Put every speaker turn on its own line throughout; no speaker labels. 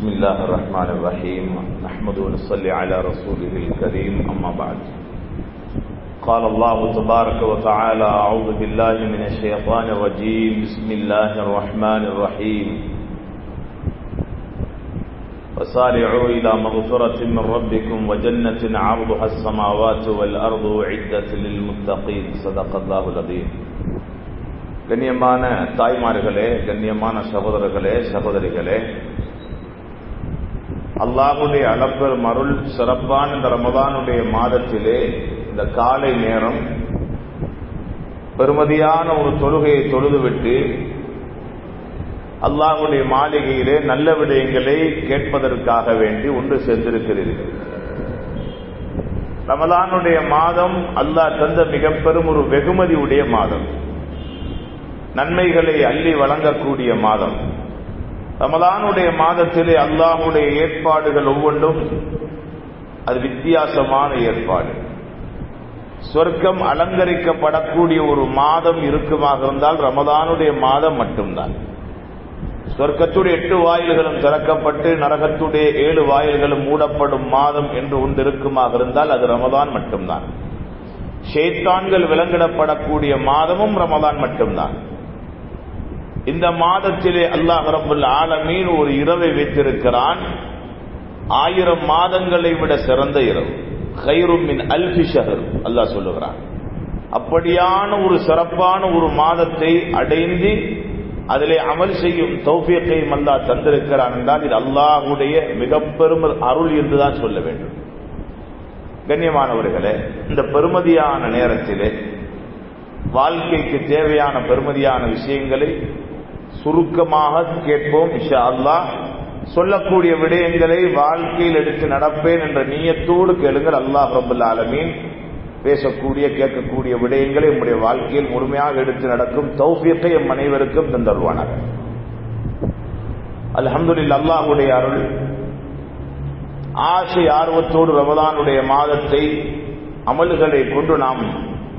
بسم الله الرحمن الرحيم نحمد ونصلي على رسوله الكريم أما بعد قال الله تبارك وتعالى أعوذ بالله من الشيطان الرجيم بسم الله الرحمن الرحيم وسارعوا إلى مغفرة من ربكم وجنة عرضها السماوات والأرض أعدت للمتقين صدق الله العظيم. கண்ணியமான தாய்மார்களே, கண்ணியமான சகோதரர்களே, சகோதரிகளே, அல்லாஹ்வுடைய அளப்பெரும் அருள் சிறப்பான இந்த ரமதானுடைய மாதத்திலே இந்த காலை நேரம் பெருமதியான ஒரு தொழுகையை தொழுதுவிட்டு அல்லாஹ்வுடைய மாளிகையிலே நல்ல விடயங்களை கேட்பதற்காக வேண்டி ஒன்று சேர்ந்திருக்கிறீர்கள். ரமதானுடைய மாதம் அல்லாஹ் தந்த மிக பெரும் ஒரு வெகுமதி உடைய மாதம், நன்மைகளை அள்ளி வழங்கக்கூடிய மாதம். ரமலானுடைய மாதத்திலே அல்லாஹ்வுடைய ஏற்பாடுகள் ஒவ்வொன்றும் அது வித்தியாசமான ஏற்பாடு. சொர்க்கம் அலங்கரிக்கப்படக்கூடிய ஒரு மாதம் இருக்குமாக இருந்தால் ரமலானுடைய மாதம் மட்டும்தான். சொர்க்கத்துடைய 8 வாயில்களும் திறக்கப்பட்டு நரகத்துடைய 7 வாயில்களும் மூடப்படும் மாதம் என்று ஒன்று இருக்குமாக இருந்தால் அது ரமலான் மட்டும்தான். ஷைத்தான்கள் விலங்கிடப்படக்கூடிய மாதமும் ரமலான் மட்டும்தான். இந்த மாதத்திலே அல்லாஹ் ரப்பல் ஆலமீன் ஒரு இரவை வைத்திருக்கிறான், 1000 மாதங்களை விட சிறந்த இரவு. கைரும் மின் அல்ஃபி ஷஹர் அல்லாஹ் சொல்லுகிறான். அப்படியான ஒரு சிறப்பான ஒரு மாதத்தை அடைந்து அதிலே அமல் செய்யும் தௌஃபீக்கையும் அல்லாஹ் தந்திருக்கிறான் என்றால் இது அல்லாஹ்வுடைய மிக பெரும் அருள் என்றுதான் சொல்ல வேண்டும். கண்ணியமானவர்களே, இந்த பெருமதியான நேரத்திலே வாழ்க்கைக்கு தேவையான பெருமதியான விஷயங்களை சுருக்கமாக கேட்போம் இன்ஷா அல்லாஹ். சொல்லக்கூடிய விடயங்களை வாழ்க்கையில் எடுத்து நடப்பேன் என்ற நியத்தோடு கேளுங்கள். அல்லாஹ் ரப்பல் ஆலமீன் பேசக்கூடிய கேட்கக்கூடிய விடயங்களை நம்முடைய வாழ்க்கையில் முழுமையாக எடுத்து நடக்கும் தௌஃபீக்கை எம் அனைவருக்கும் தந்தருவானாக. அல்ஹம்துலில்லாஹ். அல்லாஹ்வுடைய அருள், ஆசை ஆர்வத்தோடு ரமலானுடைய மாதத்தை அமல்களை கொண்டு நாம்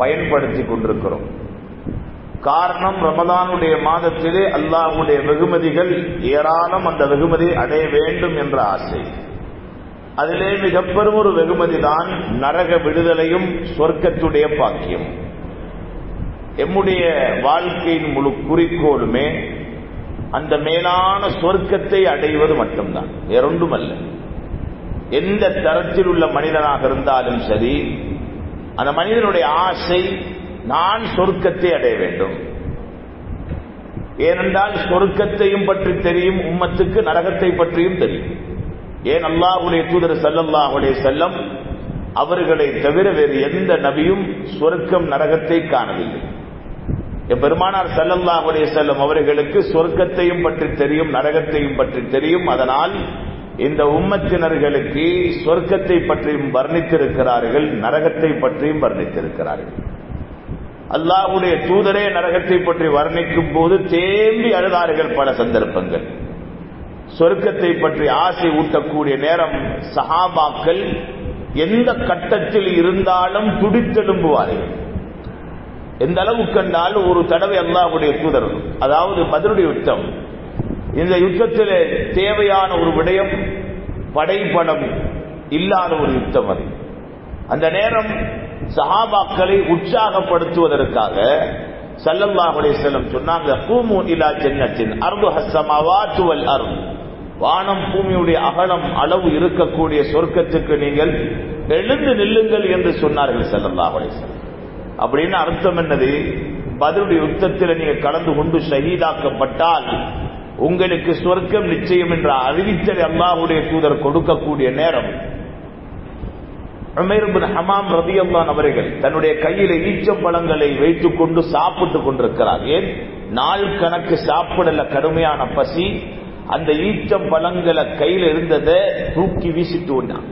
பயன்படுத்தி கொண்டிருக்கிறோம். காரணம், ரமலானுடைய மாதத்திலே அல்லாஹ்வுடைய வெகுமதிகள் ஏராளம். அந்த வெகுமதியை அடைய வேண்டும் என்ற ஆசை. அதிலே மிக பெரும் ஒரு வெகுமதி தான் நரக விடுதலையும் சொர்க்கத்துடைய பாக்கியம். எம்முடைய வாழ்க்கையின் முழு குறிக்கோளுமே அந்த மேலான சொர்க்கத்தை அடைவது மட்டும்தான், வேறொன்றுமல்ல. எந்த தரத்தில் உள்ள மனிதனாக இருந்தாலும் சரி, அந்த மனிதனுடைய ஆசை நான் சொர்க்கத்தை அடைய வேண்டும். ஏனென்றால் சொர்க்கத்தையும் பற்றி தெரியும் உம்மத்துக்கு, நரகத்தை பற்றியும் தெரியும். ஏன் அல்லாஹ்வுடைய தூதர் ஸல்லல்லாஹு அலைஹி வஸல்லம் அவர்களை தவிர வேறு எந்த நபியும் சொர்க்கம் நரகத்தை காணவில்லை. பெருமானார் ஸல்லல்லாஹு அலைஹி வஸல்லம் அவர்களுக்கு சொர்க்கத்தையும் பற்றி தெரியும், நரகத்தையும் பற்றி தெரியும். அதனால் இந்த உம்மத்தினர்களுக்கு சொர்க்கத்தை பற்றியும் வர்ணித்திருக்கிறார்கள், நரகத்தை பற்றியும் வர்ணித்திருக்கிறார்கள். அல்லாஹ்வுடைய தூதரே நரகத்தை பற்றி வர்ணிக்கும் போது தேம்பி அழுதார்கள் பல சந்தர்ப்பங்கள். சொர்க்கத்தை பற்றி ஆசை ஊட்டக்கூடிய நேரம் சஹாபாக்கள் எந்த கட்டத்தில் இருந்தாலும் துடித்தெழும்புவார்கள். எந்த அளவு கண்டால் ஒரு தடவை அல்லாஹ்வுடைய தூதர், அதாவது பத்ருடைய யுத்தம், இந்த யுத்தத்திலே தேவையான ஒரு விடயம் படைபலம் இல்லாத ஒரு யுத்தம். அது அந்த நேரம் சஹாபாக்களை உற்சாகப்படுத்துவதற்காக ஸல்லல்லாஹு அலைஹி வஸல்லம் சொன்னாங்க, கூமு இலா ஜன்னத்தின் அர்துஹஸ் ஸமாவாத்து வல் அர்த், வானம் பூமியுடைய அகலம் அளவு இருக்கக்கூடிய சொர்க்கத்துக்கு நீங்கள் எழுந்து நில்லுங்கள் என்று சொன்னார்கள் ஸல்லல்லாஹு அலைஹி வஸல்லம். அப்படின்னு அர்த்தம் என்னது? பத்ருடைய யுத்தத்தில் நீங்க கலந்து கொண்டு ஷஹீதாக்கப்பட்டால் உங்களுக்கு சொர்க்கம் நிச்சயம் என்ற அறிவித்தலை அல்லாஹ்வுடைய தூதர் கொடுக்கக்கூடிய நேரம் உமைர் இப்னு ஹமாம் ரலியல்லாஹு அவர்கள் தன்னுடைய கையில ஈச்சம்பழங்களை வைத்துக் கொண்டு சாப்பிட்டுக் கொண்டிருக்கிறார். ஏன்? நாள் கணக்கு சாப்பிடல, கடுமையான பசி. அந்த ஈச்சம்பழங்களை கையில இருந்ததை தூக்கி வீசிட்டு வந்தான்.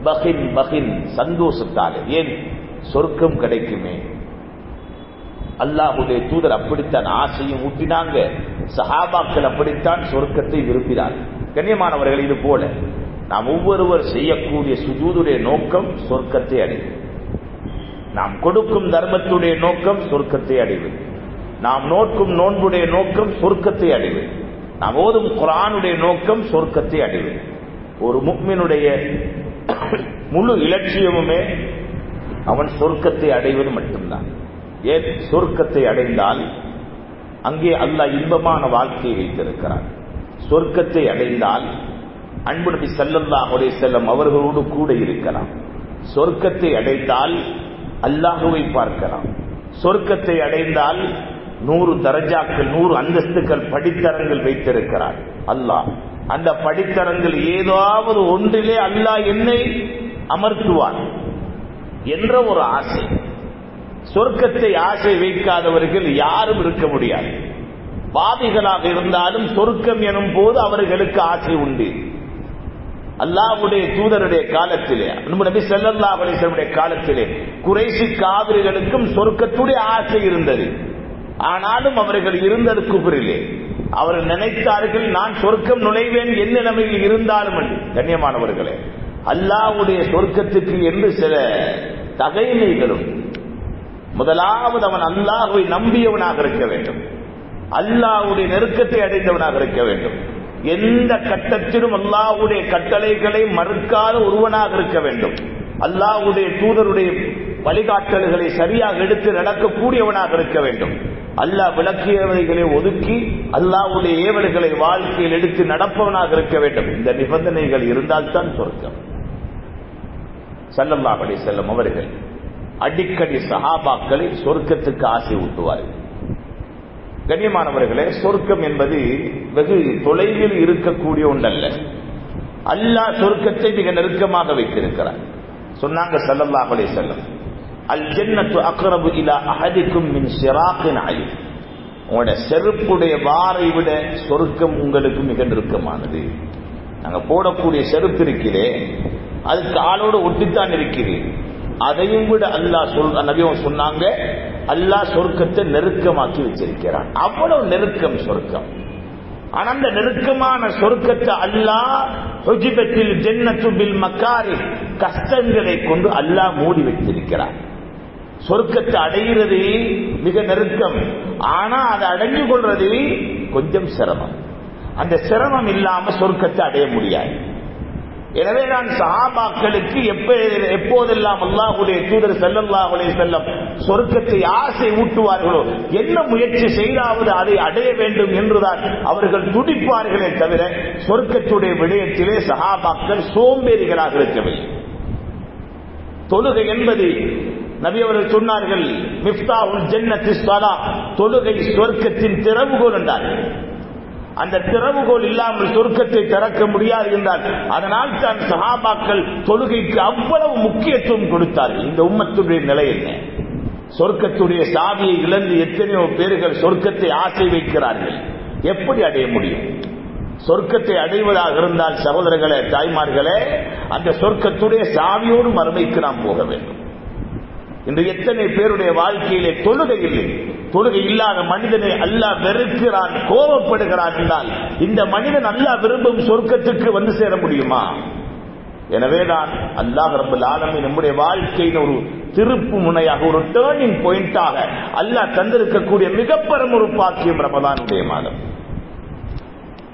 பகின் பகின் சந்தோஷத்தாலே. ஏன்? சொர்க்கம் கிடைக்குமே. அல்லாஹ்வுடைய தூதர் அப்படித்தான் ஆசையும் ஊட்டினாங்க. சஹாபாக்கள் அப்படித்தான் சொர்க்கத்தை விரும்பினார். கண்ணியமானவர்கள், இது போல நாம் ஒவ்வொருவர் செய்யக்கூடிய சுஜூதுடைய நோக்கம் சொர்க்கத்தை அடைவது. நாம் கொடுக்கும் தர்மத்துடைய நோக்கம் சொர்க்கத்தை அடைவது. நாம் நோக்கும் நோன்புடைய நோக்கம் சொர்க்கத்தை அடைவது. நாம் ஓதும் குர்ஆனுடைய நோக்கம் சொர்க்கத்தை அடைவது. ஒரு முஃமினுடைய முழு இலட்சியமுமே அவன் சொர்க்கத்தை அடைவது மட்டும்தான். ஏன் சொர்க்கத்தை அடைந்தால் அங்கே அல்லாஹ் இன்பமான வாழ்க்கையை வைத்திருக்கிறான். சொர்க்கத்தை அடைந்தால் அன்பு நபி ஸல்லல்லாஹு அலைஹி வஸல்லம் அவர்களோடு கூட இருக்கலாம். சொர்க்கத்தை அடைந்தால் அல்லாஹ்வை பார்க்கலாம். சொர்க்கத்தை அடைந்தால் 100 தரஜாக்கள் 100 அந்தஸ்துகள் படித்தரங்கள் வைத்திருக்கிறார் அல்லாஹ். அந்த படித்தரங்கள் ஏதாவது ஒன்றிலே அல்லாஹ் என்னை அமர்த்துவான் என்ற ஒரு ஆசை. சொர்க்கத்தை ஆசை வைக்காதவர்கள் யாரும் இருக்க முடியாது. பாவிகளாக இருந்தாலும் சொர்க்கம் எனும் போது அவர்களுக்கு ஆசை உண்டு. அல்லாஹ்வுடைய தூதருடைய காலத்திலே, நபி ஸல்லல்லாஹு அலைஹி வஸல்லம் காலத்திலே குறைஷி காவிர்களுக்கும் சொர்க்கத்துடைய ஆசை இருந்தது. ஆனாலும் அவர்கள் இருந்தது குஃப்ரிலே. அவர்கள் நினைத்தார்கள் நான் சொர்க்கம் நுழைவேன் என்ன நிலைமையில் இருந்தாலும் என்று. கண்ணியமானவர்களே, அல்லாஹ்வுடைய சொர்க்கத்துக்கு என்று சில தகைமைகளும். முதலாவது அவன் அல்லாஹ்வை நம்பியவனாக இருக்க வேண்டும். அல்லாஹ்வுடைய நெருக்கத்தை அடைந்தவனாக இருக்க வேண்டும். எந்த கட்டத்திலும் அல்லாஹ்வுடைய கட்டளைகளை மறுக்காத ஒருவனாக இருக்க வேண்டும். அல்லாஹ்வுடைய தூதருடைய வழிகாட்டல்களை சரியாக எடுத்து நடக்கக்கூடியவனாக இருக்க வேண்டும். அல்லாஹ் விளக்கியவைகளை ஒதுக்கி அல்லாஹ்வுடைய ஏவல்களை வாழ்க்கையில் எடுத்து நடப்பவனாக இருக்க வேண்டும். இந்த நிபந்தனைகள் இருந்தால்தான் சொர்க்கம். ஸல்லல்லாஹு அலைஹி வஸல்லம் அவர்கள் அடிக்கடி சஹாபாக்களை சொர்க்கத்துக்கு ஆசை ஊட்டுவார்கள். கண்ணியமானவர்களே, சொர்க்கம் என்பது வெகு தொலைவில் இருக்கக்கூடிய ஒன்றல்ல. அல்லாஹ் சொர்க்கத்தை மிக நெருக்கமாக வைத்திருக்கிறார். சொன்னாங்க ஸல்லல்லாஹு அலைஹி வஸல்லம், அல் ஜன்னத்து அக்ரபு இலா அஹதிக்கும் மின் ஷிராகின் அய்ன். உங்களுடைய செருப்புடைய வாரை விட சொர்க்கம் உங்களுக்கு மிக நெருக்கமானது. நாங்க போடக்கூடிய செருப்பு இருக்கிறே, அது காலோடு ஒட்டித்தான் இருக்கிறது. அதையும் விட அல்லாஹ் நபியும் சொன்னாங்க, அல்லாஹ் சொர்க்கத்தை நெருக்கமாக்கி வச்சிருக்கிறான். அவ்வளவு நெருக்கம் சொர்க்கம். ஆனா அந்த நெருக்கமான சொர்க்கத்தை அல்லாஹ் ஹுஜிபத்தில் ஜன்னத்து பில் மக்காரி, கஷ்டங்களை கொண்டு அல்லாஹ் மூடி வைத்திருக்கிறான். சொர்க்கத்தை அடைகிறது மிக நெருக்கம். ஆனா அதை அடைஞ்சு கொள்றது கொஞ்சம் சிரமம். அந்த சிரமம் இல்லாம சொர்க்கத்தை அடைய முடியாது. எனவே நான் சஹாபாக்களுக்கு எப்போதெல்லாம் அல்லாஹ்வுடைய தூதர் ஸல்லல்லாஹு அலைஹி வஸல்லம் சொர்க்கத்தை ஆசை ஊட்டுவார்களோ, என்ன முயற்சி செய்தாவது அதை அடைய வேண்டும் என்றுதான் அவர்கள் துடிப்பார்களே தவிர சொர்க்கத்துடைய விடயத்திலே சஹாபாக்கள் சோம்பேறிகளாக இருக்கவில்லை. தொழுகை என்பது நபி அவர்கள் சொன்னார்கள், மிஃப்தாஹுல் ஜன்னத்தி ஸலாத், தொழுகை சொர்க்கத்தின் திறவுகோல் என்றார்கள். அந்த திறவுகோல் இல்லாமல் சொர்க்கத்தை திறக்க முடியாது என்றால், அதனால் தான் சஹாபாக்கள் தொழுகைக்கு அவ்வளவு முக்கியத்துவம் கொடுத்தார்கள். இந்த உம்மத்துடைய நிலை என்ன? சொர்க்கத்துடைய சாவியை இழந்து எத்தனையோ பேர்கள் சொர்க்கத்தை ஆசை வைக்கிறார்கள். எப்படி அடைய முடியும்? சொர்க்கத்தை அடைவதாக இருந்தால் சகோதரர்களே, தாய்மார்களே, அந்த சொர்க்கத்துடைய சாவியோடு மறுமைக்கு நாம் போக வேண்டும். இன்று எத்தனை பேருடைய வாழ்க்கையிலே தொழுகை இல்லை. தொழுகை இல்லாத மனிதனை அல்லாஹ் வெறுக்கிறான், கோபப்படுகிறான் என்றால் இந்த மனிதன் அல்லாஹ் விரும்பும் சொர்க்கத்துக்கு வந்து சேர முடியுமா? எனவேதான் அல்லாஹ் ரப்பல் ஆலமீன் நம்முடைய வாழ்க்கையின் ஒரு திருப்பு முனையாக, ஒரு டேர்னிங் பாயிண்டாக அல்லாஹ் தந்திருக்கக்கூடிய மிக பெரும் ஒரு பாக்கியம் ரமலானுடைய மாதம்.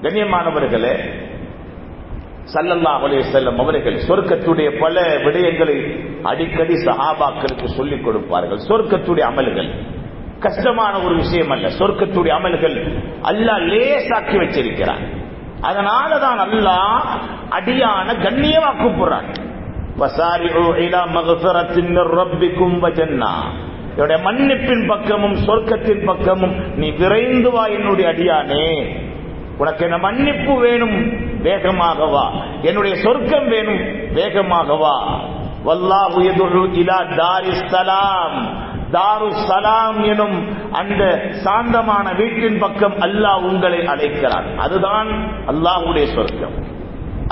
கண்ணியமானவர்களே, ஸல்லல்லாஹு அலைஹி வஸல்லம் அவர்கள் சொர்க்கத்துடைய பல விடயங்களை அடிக்கடி சஹாபாக்களுக்கு சொல்லிக் கொடுப்பார்கள். சொர்க்கத்துடைய அமல்கள் கஷ்டமான ஒரு விஷயம் அல்ல. சொர்க்கத்துடைய அமல்கள் அல்லாஹ் லேசாக்கி வச்சிருக்கிறான். அதனாலதான் அல்லாஹ் அடியான கண்ணியமா கூப்பிடுறான். வஸாரிஉ இலா மக்ஃபிரத்தின் மிர் ரப்பிக்கும் வ ஜன்னah, என்னுடைய மன்னிப்பின் பக்கமும் சொர்க்கத்தின் பக்கமும் நீ விரைந்து வா என்னுடைய அடியானே. உனக்கு என்ன மன்னிப்பு வேணும், வேகமாக வா. என்னுடைய சொர்க்கம் வேணும், வேகமாக வா. வல்லாஹு யதுஉ இலா தாரிஸ் ஸலாம், தாருஸ் ஸலாம் எனும் அந்த சாந்தமான வீட்டின் பக்கம் அல்லாஹ் உங்களை அழைக்கிறான். அதுதான் அல்லாஹ்வுடைய சொர்க்கம்.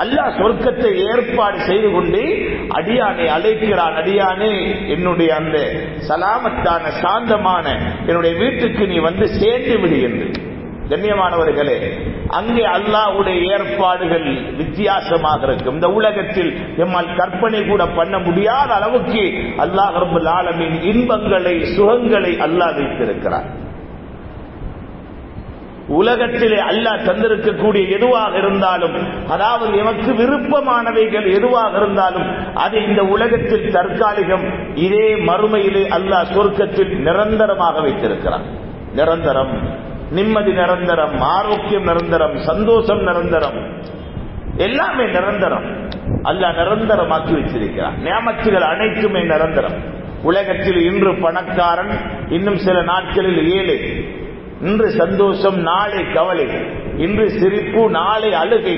அல்லாஹ் சொர்க்கத்தை ஏற்பாடு செய்து கொண்டு அடியானை அழைக்கிறான். அடியானே, என்னுடைய அந்த சலாமத்தான சாந்தமான என்னுடைய வீட்டுக்கு நீ வந்து சேர்ந்து விடு என்று. கண்ணியமானவர்களே, அங்கே அல்லாஹ்வுடைய ஏற்பாடுகள் வித்தியாசமாக இருக்கும். இந்த உலகத்தில் எம்மால் கற்பனை கூட பண்ண முடியாத அளவுக்கு அல்லாஹ் ரப்பல் ஆலமீன் இன்பங்களை, சுகங்களை அல்லாஹ் வைத்திருக்கிறார். உலகத்திலே அல்லாஹ் தந்திருக்கக்கூடிய எதுவாக இருந்தாலும், அதாவது எமக்கு விருப்பமானவைகள் எதுவாக இருந்தாலும் அது இந்த உலகத்தில் தற்காலிகம், இதே மறுமையிலே அல்லாஹ் சொர்க்கத்தில் நிரந்தரமாக வைத்திருக்கிறான். நிரந்தரம், நிம்மதி நிரந்தரம், ஆரோக்கியம் நிரந்தரம், சந்தோஷம் நிரந்தரம், எல்லாமே நிரந்தரம். அல்லாஹ் நிரந்தரமாக்கி வச்சிருக்கிறான். நியாமத்துகள் அனைத்துமே நிரந்தரம். உலகத்தில் இன்று பணக்காரன், இன்னும் சில நாட்களில் ஏழை. இன்று சந்தோஷம், நாளை கவலை. இன்று சிரிப்பு, நாளை அழுகை.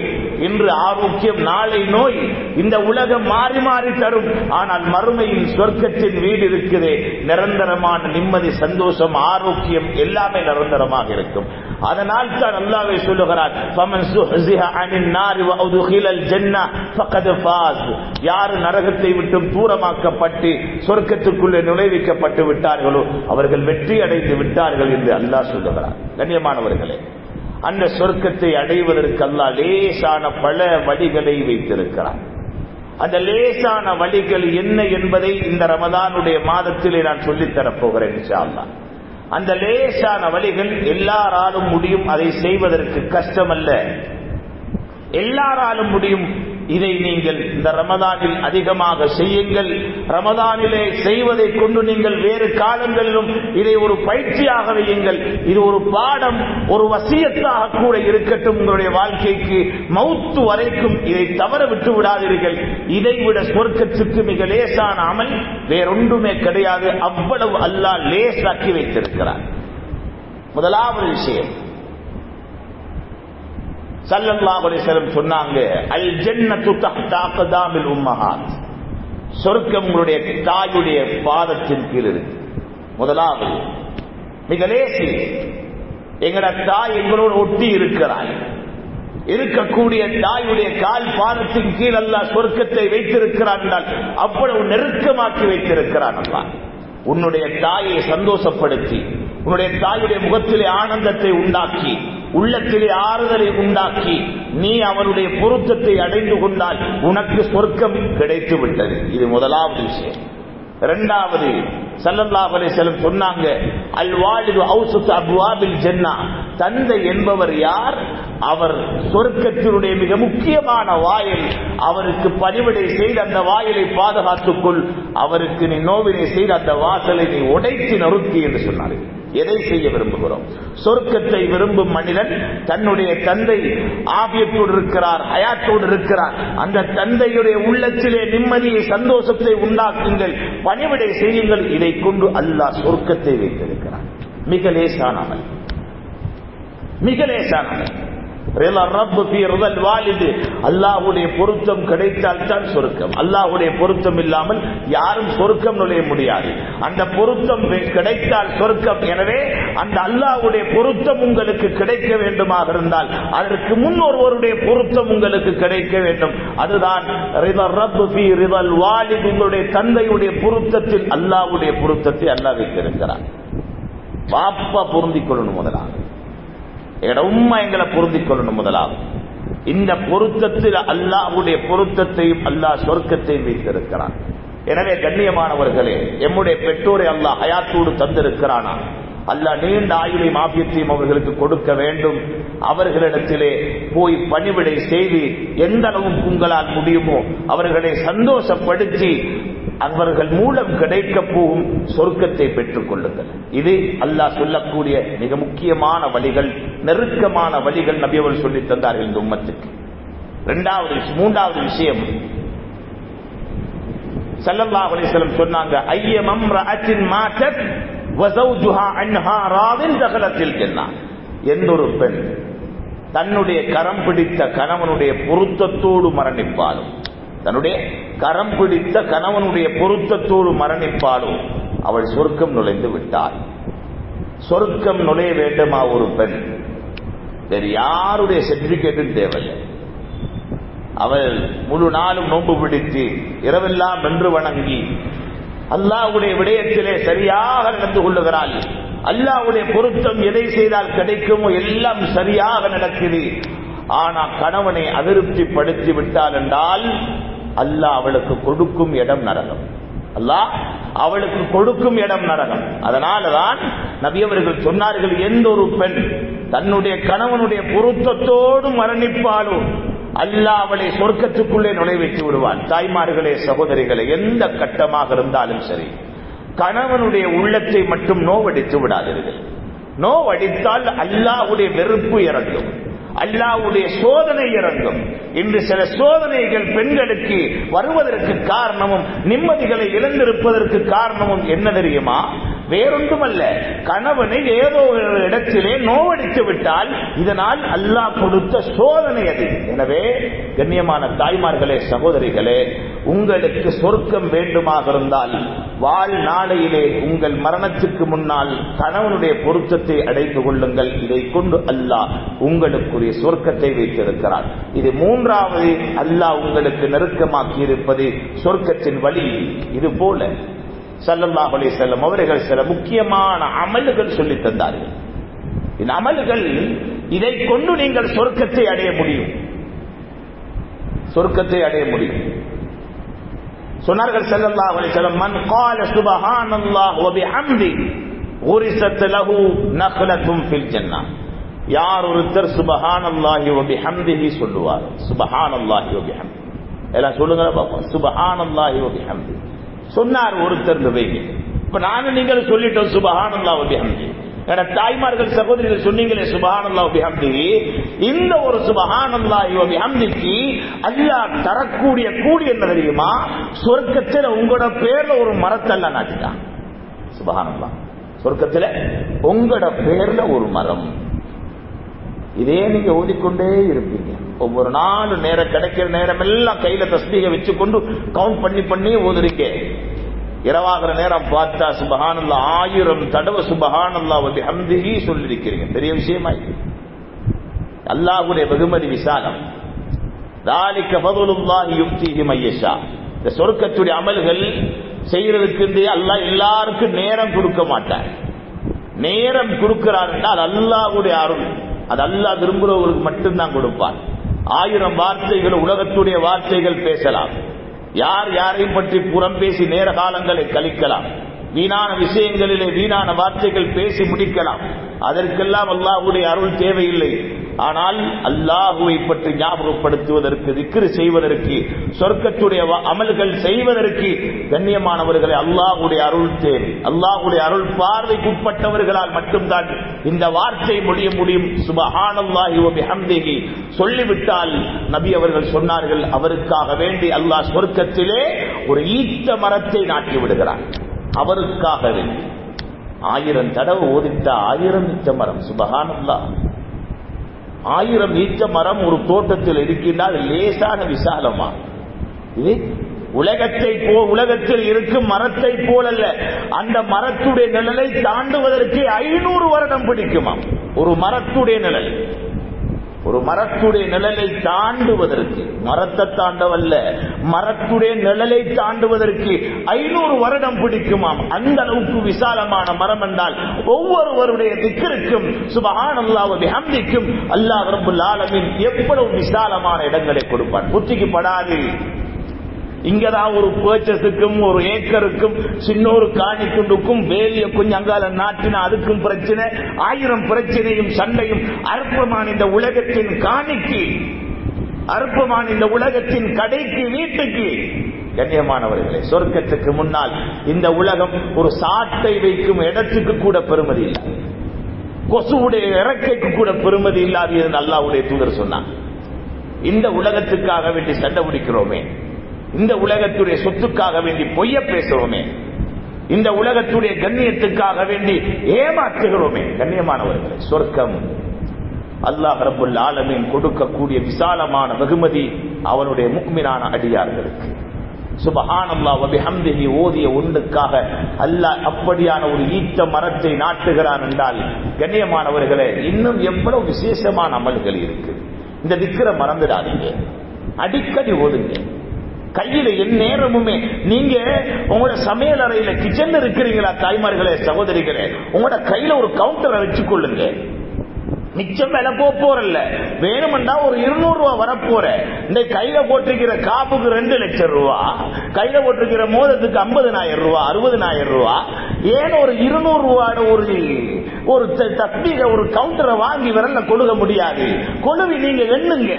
இன்று ஆரோக்கியம், நாளை நோய். இந்த உலகம் மாறி மாறி தரும். ஆனால் மறுமையின் சொர்க்கத்தின் வீடு இருக்குதே, நிரந்தரமான நிம்மதி, சந்தோஷம், ஆரோக்கியம் எல்லாமே நிரந்தரமாக இருக்கும். அதனால் தான் அல்லாஹ்வே சொல்லுகிறார், ஃபமன் சுஹ்ஸிஹ அனின் நாரி வ உத்கிலல் ஜன்னah ஃபகத் ஃபாஸ். யார் நரகத்தை விட்டு தூரமாக்கப்பட்டு சொர்க்கத்துக்குள்ளே நுழைவிக்கப்பட்டு விட்டார்களோ அவர்கள் வெற்றி அடைந்து விட்டார்கள் என்று அல்லாஹ் சொல்லுகிறார். கண்ணியமானவர்களே, அந்த சொர்க்கத்தை அடைவதற்கு அல்லாஹ் லேசான பல வழிகளை வைத்திருக்கிறார். அந்த லேசான வழிகள் என்ன என்பதை இந்த ரமதானுடைய மாதத்திலே நான் சொல்லித் தரப்போகிறேன் இன்ஷா அல்லாஹ். அந்த லேசான வழிகள் எல்லாராலும் முடியும். அதை செய்வதற்கு கஷ்டமல்ல, எல்லாராலும் முடியும். இதை நீங்கள் இந்த ரமதானில் அதிகமாக செய்யுங்கள். ரமதானிலே செய்வதை கொண்டு நீங்கள் வேறு காலங்களிலும் இதை ஒரு பயிற்சியாக வையுங்கள். இது ஒரு பாடம், ஒரு வசியத்தாக கூட இருக்கட்டும் உங்களுடைய வாழ்க்கைக்கு. மௌத்து வரைக்கும் இதை தவற விட்டு விடாதீர்கள். இதைவிட சொர்க்கத்துக்கு மிக லேசான அமல் வேறொன்றுமே கிடையாது. அவ்வளவு அல்லாஹ் லேசாக்கி வைத்திருக்கிறார். முதலாவது விஷயம், ஸல்லல்லாஹு அலைஹி வஸல்லம் சொன்னாங்க, அல் ஜன்னத்து தஹ்த அக்தாமில் உம்மஹாத். சொர்க்கம் உங்களுடைய தாயுடைய பாதத்தின் கீழ் இருக்கு. முதலாவது மிக லேசி. எங்கட தாய் எங்களோடு ஒட்டி இருக்கிறாய். இருக்கக்கூடிய தாயுடைய கால் பாதத்தின் கீழ் அல்லாஹ் சொர்க்கத்தை வைத்திருக்கிறான் என்றால் அவ்வளவு நெருக்கமாக்கி வைத்திருக்கிறான் அல்லாஹ். உன்னுடைய தாயை சந்தோஷப்படுத்தி, உன்னுடைய தாயுடைய முகத்திலே ஆனந்தத்தை உண்டாக்கி, உள்ளத்திலே ஆறுதலை உண்டாக்கி, நீ அவனுடைய பொருத்தத்தை அடைந்து கொண்டால் உனக்கு சொர்க்கம் கிடைத்து விட்டது. இது முதலாவது விஷயம். இரண்டாவது, ஸல்லல்லாஹு அலைஹி வஸல்லம் சொன்னாங்க, அல் வாலிது அவ்ஸத்து அப்வாபில் ஜன்னah. தந்தை என்பவர் யார்? அவர் சொர்க்கத்தினுடைய மிக முக்கியமான வாயில். அவருக்கு பணிவிடை செய்து அந்த வாயிலை பாதுகாத்துக்கொள். அவருக்கு நீ நோவினை செய்து அந்த வாசலை நீ உடைத்து நறுத்தி என்று சொன்னார்கள். எதை செய்ய விரும்புகிறோம்? சொர்க்கத்தை விரும்பும் மனிதன் தன்னுடைய தந்தை ஆபியத்தோடு இருக்கிறார், ஹயாத்தோடு இருக்கிறார். அந்த தந்தையுடைய உள்ளத்திலே நிம்மதியை, சந்தோஷத்தை உண்டாக்குங்கள், பணிவிடை செய்யுங்கள். இதை கொண்டு அல்லாஹ் சொர்க்கத்தை வைத்திருக்கிறார். மிக லேசானவன், மிக லேசானவன். அல்லாஹ்வுடைய பொருத்தம் கிடைத்தால் தான் சொர்க்கம். அல்லாஹ்வுடைய பொருத்தம் இல்லாமல் யாரும் சொர்க்கம் நுழைய முடியாது. அந்த பொருத்தம் கிடைத்தால் சொர்க்கம். எனவே அந்த அல்லாஹ்வுடைய பொருத்தம் உங்களுக்கு கிடைக்க வேண்டுமாக இருந்தால் அதற்கு முன் ஒருவருடைய பொருத்தம் உங்களுக்கு கிடைக்க வேண்டும். அதுதான் உங்களுடைய தந்தையுடைய பொருத்தத்தில் அல்லாஹ்வுடைய பொருத்தத்தை அல்லாஹ் வைத்திருக்கிறார். பாப்பா பொருந்திக் கொள்ளணும். முதலாவது எங்கட உம்மா எங்களை பொருந்திக் கொள்ளணும். முதலாவது இந்த பொருத்தத்தில் அல்லாஹ்வுடைய பொருத்தத்தையும் அல்லாஹ் சொர்க்கத்தையும் வைத்திருக்கிறான். எனவே கண்ணியமானவர்களே, எம்முடைய பெற்றோரை அல்லாஹ் ஹயாத்தோடு தந்திருக்கிறானா, அல்லாஹ் நீண்ட ஆயுளையும் ஆபியத்தையும் அவர்களுக்கு கொடுக்க வேண்டும். அவர்களிடத்திலே போய் பணிவிடை செய்து எந்த அளவுக்கு உங்களால் முடியுமோ அவர்களை சந்தோஷப்படுத்தி அவர்கள் மூலம் கிடைக்க போகும் சொர்க்கத்தை பெற்றுக் கொள்ளுங்கள். இது அல்லாஹ் சொல்லக்கூடிய மிக முக்கியமான வழிகள், நெருக்கமான வழிகள் நபி அவர்கள் சொல்லி தந்தார்கள் இந்த உம்மத்துக்கு. மூன்றாவது விஷயம், ஸல்லல்லாஹு அலைஹி வஸல்லம் சொன்னாங்க, ஐயம் அம்ரஅத்தின் மாதத் வ ஸௌஜுஹா அன்ஹா ராதின் தகலத்தில் ஜன்னah. எந்தொரு பெண் தன்னுடைய கரம் பிடித்த கணவனுடைய பொருத்தத்தோடு மரணிப்பாலும், தன்னுடைய கரம் பிடித்த கணவனுடைய பொருத்தத்தோடு மரணிப்பாலும் அவள் சொர்க்கம் நுழைந்து விட்டாள். சொர்க்கம் நுழைய வேண்டுமா ஒரு பெண்? வேறு யாருடைய சர்டிபிகேட்டும் தேவையில்லை. அவள் முழு நாளும் நோன்பு பிடித்து இரவெல்லாம் வென்று வணங்கி அல்லாஹ்வுடைய விடயத்திலே சரியாக நடந்து கொள்ளுகிறாள். அல்லாஹ்வுடைய பொருத்தம் எதை செய்தால் கிடைக்குமோ எல்லாம் சரியாக நடக்குது. ஆனா கணவனை அதிருப்தி படுத்தி விட்டால் என்றால் அல்லாஹ் அவளுக்கு கொடுக்கும் இடம் நரகம். அல்லாஹ் அவளுக்கு கொடுக்கும் இடம் நரகம். அதனாலதான் நபி அவர்கள் சொன்னார்கள், எந்த ஒரு பெண் தன்னுடைய கணவனுடைய பொருத்தத்தோடு மரணிப்பாலும் அல்லாஹ் அவளை சொர்க்கத்துக்குள்ளே நுழைவித்து விடுவான். தாய்மார்களே, சகோதரிகளே, எந்த கட்டமாக இருந்தாலும் சரி, கணவனுடைய உள்ளத்தை மட்டும் நோவடித்து விடாதீர்கள். நோவடித்தால் அல்லாஹ்வுடைய வெறுப்பு இறங்கும், அல்லாஹ்வுடைய சோதனை இறங்கும். இன்று சில சோதனைகள் பெண்களுக்கு வருவதற்கு காரணமும் நிம்மதிகளை இழந்திருப்பதற்கு காரணமும் என்ன தெரியுமா? வேறொன்றுமல்ல, கணவனை ஏதோ ஒரு இடத்திலே நோவடித்து விட்டால் இதனால் அல்லாஹ் கொடுத்த சோதனை அது. எனவே கண்ணியமான தாய்மார்களே, சகோதரிகளே, உங்களுக்கு சொர்க்கம் வேண்டுமாக இருந்தால் வாழ்நாளையிலே உங்கள் மரணத்துக்கு முன்னால் கணவனுடைய பொருத்தத்தை அடைந்து கொள்ளுங்கள். இதை கொண்டு அல்லாஹ் உங்களுக்குரிய சொர்க்கத்தை வைத்திருக்கிறார். இது மூன்றாவது அல்லாஹ் உங்களுக்கு நெருக்கமாக்கி இருப்பது சொர்க்கத்தின் வழி. இது போல ஸல்லல்லாஹு அலைஹி வஸல்லம் அவர்கள் சில முக்கியமான அமல்கள் சொல்லி தந்தார்கள். இந்த அமல்கள், இதை கொண்டு நீங்கள் சொர்க்கத்தை அடைய முடியும், சொர்க்கத்தை அடைய முடியும். சொன்னார்கள் ஸல்லல்லாஹு அலைஹி வஸல்லம், மன் قال சுப்ஹானல்லாஹ் வ பிஹம்திஹி غرست له نخلة في الجنة. யார் ஒருத்தர் சுப்ஹானல்லாஹி வ பிஹம்திஹி சொல்லுவார், சுப்ஹானல்லாஹி வ பிஹம்திஹி எல்லாம் சொல்லுங்க பாப்போம். சுப்ஹானல்லாஹி வ பிஹம்திஹி சொன்னார் ஒருத்தர். இப்ப நானும் நீங்கள் சொல்லிட்டோம் சுப்ஹானல்லாஹ் வ பிஹம்திஹி. தாய்மார்கள், சகோதரிகள் சொன்னீங்களே சுப்ஹானல்லாஹ் வ பிஹம்திஹி. இந்த ஒரு சுப்ஹானல்லாஹி வ பிஹம்திஹி அல்லாஹ் தரக்கூடிய கூலி என்ன தெரியுமா? சொர்க்கத்தில் உங்களோட பேர்ல ஒரு மரத்தை அல்லாஹ் நாட்டிட்டான். சுப்ஹானல்லாஹ், சொர்க்கத்தில் உங்களோட பேர்ல ஒரு மரம். இதே நீங்க ஓதிக்கொண்டே இருப்பீங்க. ஒவ்வொரு நாளும் நேரம் கிடைக்கிற நேரம் எல்லாம் கையில தஸ்பீகை வச்சுக்கொண்டு கவுண்ட் பண்ணி பண்ணி ஓதுறீங்க. இரவாகிற நேரம் பார்த்தா சுப்ஹானல்லாஹ் 1000 தடவை சுப்ஹானல்லாஹ் வ பிஹம்திஹி சொல்லிருக்கிறீங்க. பெரிய விஷயமாய். அல்லாஹ்வுடைய வெகுமதி விசாலம். ذَلِكَ فَضْلُ اللَّهِ يُؤْتِيهِ مَن يَشَاءُ. இந்த சொர்க்கத்துடைய அமல்கள் செய்யறதுக்கு அல்லாஹ் எல்லாருக்கும் நேரம் கொடுக்க மாட்டார். நேரம் கொடுக்கிறார் என்றால் அல்லாஹ்வுடைய அருள். அது அல்லாஹ் விரும்புகிறவர்களுக்கு மட்டும்தான் கொடுப்பார். 1000 வார்த்தைகள், உலகத்துடைய வார்த்தைகள் பேசலாம். யார் யாரையும் பற்றி புறம் பேசி நேர காலங்களை கழிக்கலாம். வீணான விஷயங்களிலே வீணான வார்த்தைகள் பேசி முடிக்கலாம். அதற்கெல்லாம் அல்லாஹ்வுடைய அருள் தேவையில்லை. ஆனால் அல்லாஹ்வை பற்றி ஞாபகப்படுத்துவதற்கு, திக்ர் செய்வதற்கு, சொர்க்கத்துடைய அமல்கள் செய்வதற்கு கண்ணியமானவர்களை அல்லாஹ்வுடைய அருள் தேவை. அல்லாஹ்வுடைய அருள் பார்வைக்குட்பட்டவர்களால் மட்டும்தான் இந்த வார்த்தை முடிய முடியும். சுப்ஹானல்லாஹி வ பிஹம்திஹி சொல்லிவிட்டால் நபி அவர்கள் சொன்னார்கள், அவருக்காக வேண்டி அல்லாஹ் சொர்க்கத்திலே ஒரு ஈத்த மரத்தை நாட்டி விடுகிறார். அவருக்காக வேண்டி 1000 தடவை ஓதிட்ட 1000 ஈச்ச மரம். சுப்ஹானல்லாஹ், 1000 ஈச்ச மரம் ஒரு தோட்டத்தில் இருக்கின்றால் லேசான விசாலமா? இது உலகத்தில் இருக்கும் மரத்தை போலல்ல. அந்த மரத்துடைய நிழலை தாண்டுவதற்கு 500 வருடம் பிடிக்குமா? ஒரு மரத்துடைய நிழல், ஒரு மரத்துடைய நிழலை தாண்டுவதற்கு, மரத்தை தாண்டவல்ல, மரத்துடைய நிழலை தாண்டுவதற்கு 500 வருடம் பிடிக்குமாம். அந்த அளவுக்கு விசாலமான மரம் என்றால் ஒவ்வொருவருடைய திக்ருக்கும் சுப்ஹானல்லாஹ் வ பிஹம்திக்கும் அல்லாஹ் ரப்பல் ஆலமீன் எவ்வளவு விசாலமான இடங்களை கொடுப்பான். புத்திக்கு படாது. இங்கதான் ஒரு பர்ச்சஸுக்கும் ஒரு ஏக்கருக்கும் சின்ன ஒரு காணிக்குண்டுக்கும் வேலிய கொஞ்சம் அங்கால நாட்டின அதுக்கும் பிரச்சனை, 1000 பிரச்சனையும் சண்டையும். அற்பமான இந்த உலகத்தின் காணிக்கு, அற்பமான இந்த உலகத்தின் கடைக்கு, வீட்டுக்கு. கண்ணியமானவர்களே, சொர்க்கத்துக்கு முன்னால் இந்த உலகம் ஒரு சாட்டை வைக்கும் இடத்துக்கு கூட பெருமதி இல்லை, கொசுவுடைய இறக்கைக்கு கூட பெருமதி இல்லாது என்று அல்லாஹ்வுடைய தூதர் சொன்னார். இந்த உலகத்துக்காக வேண்டி சண்டை பிடிக்கிறோமே, இந்த உலகத்துடைய சொத்துக்காக வேண்டி பொய்ய பேசுறோமே, இந்த உலகத்துடைய கண்ணியத்துக்காக வேண்டி ஏமாற்றுகிறோமே. கண்ணியமானவர்களே, சொர்க்கம் அல்லாஹ் ரப்பல் ஆலமீன் கொடுக்கக்கூடிய விசாலமான வெகுமதி அவனுடைய முக்மினான அடியார்களுக்கு. சுப்ஹானல்லாஹ் வ பிஹம்திஹி ஓதிய ஒன்றுக்காக அல்லாஹ் அப்படியான ஒரு ஈட்ட மரத்தை நாட்டுகிறான் என்றால் கண்ணியமானவர்களே, இன்னும் எவ்வளவு விசேஷமான அமல்கள் இருக்கு. இந்த திக்ர மறந்துடாதீங்க, அடிக்கடி ஓதுங்க. கையில என் நேரமுமே நீங்க உங்களோட சமையல் அறையில கிச்சன்ல இருக்கிறீங்களா தாய்மார்களே, சகோதரிகளே, உங்களோட கையில ஒரு கவுண்டரை வச்சுக்கொள்ளுங்க. மிச்சம் விலை போறல்ல, வேணுமெண்டா ஒரு 200 ரூபாய் வரப்போற. இந்த கையில போட்டிருக்கிற காப்புக்கு 2 லட்சம் ரூபா, கையில போட்டிருக்கிற மோதத்துக்கு 50,000 ரூபா, 60,000 ரூபா. ஏன் ஒரு 200 ரூபாய் ஒரு ஒரு தஸ்பீக ஒரு கவுண்டரை வாங்கி விரல்ல கொடுக்க முடியாது. கொழுவி நீங்க எண்ணுங்க,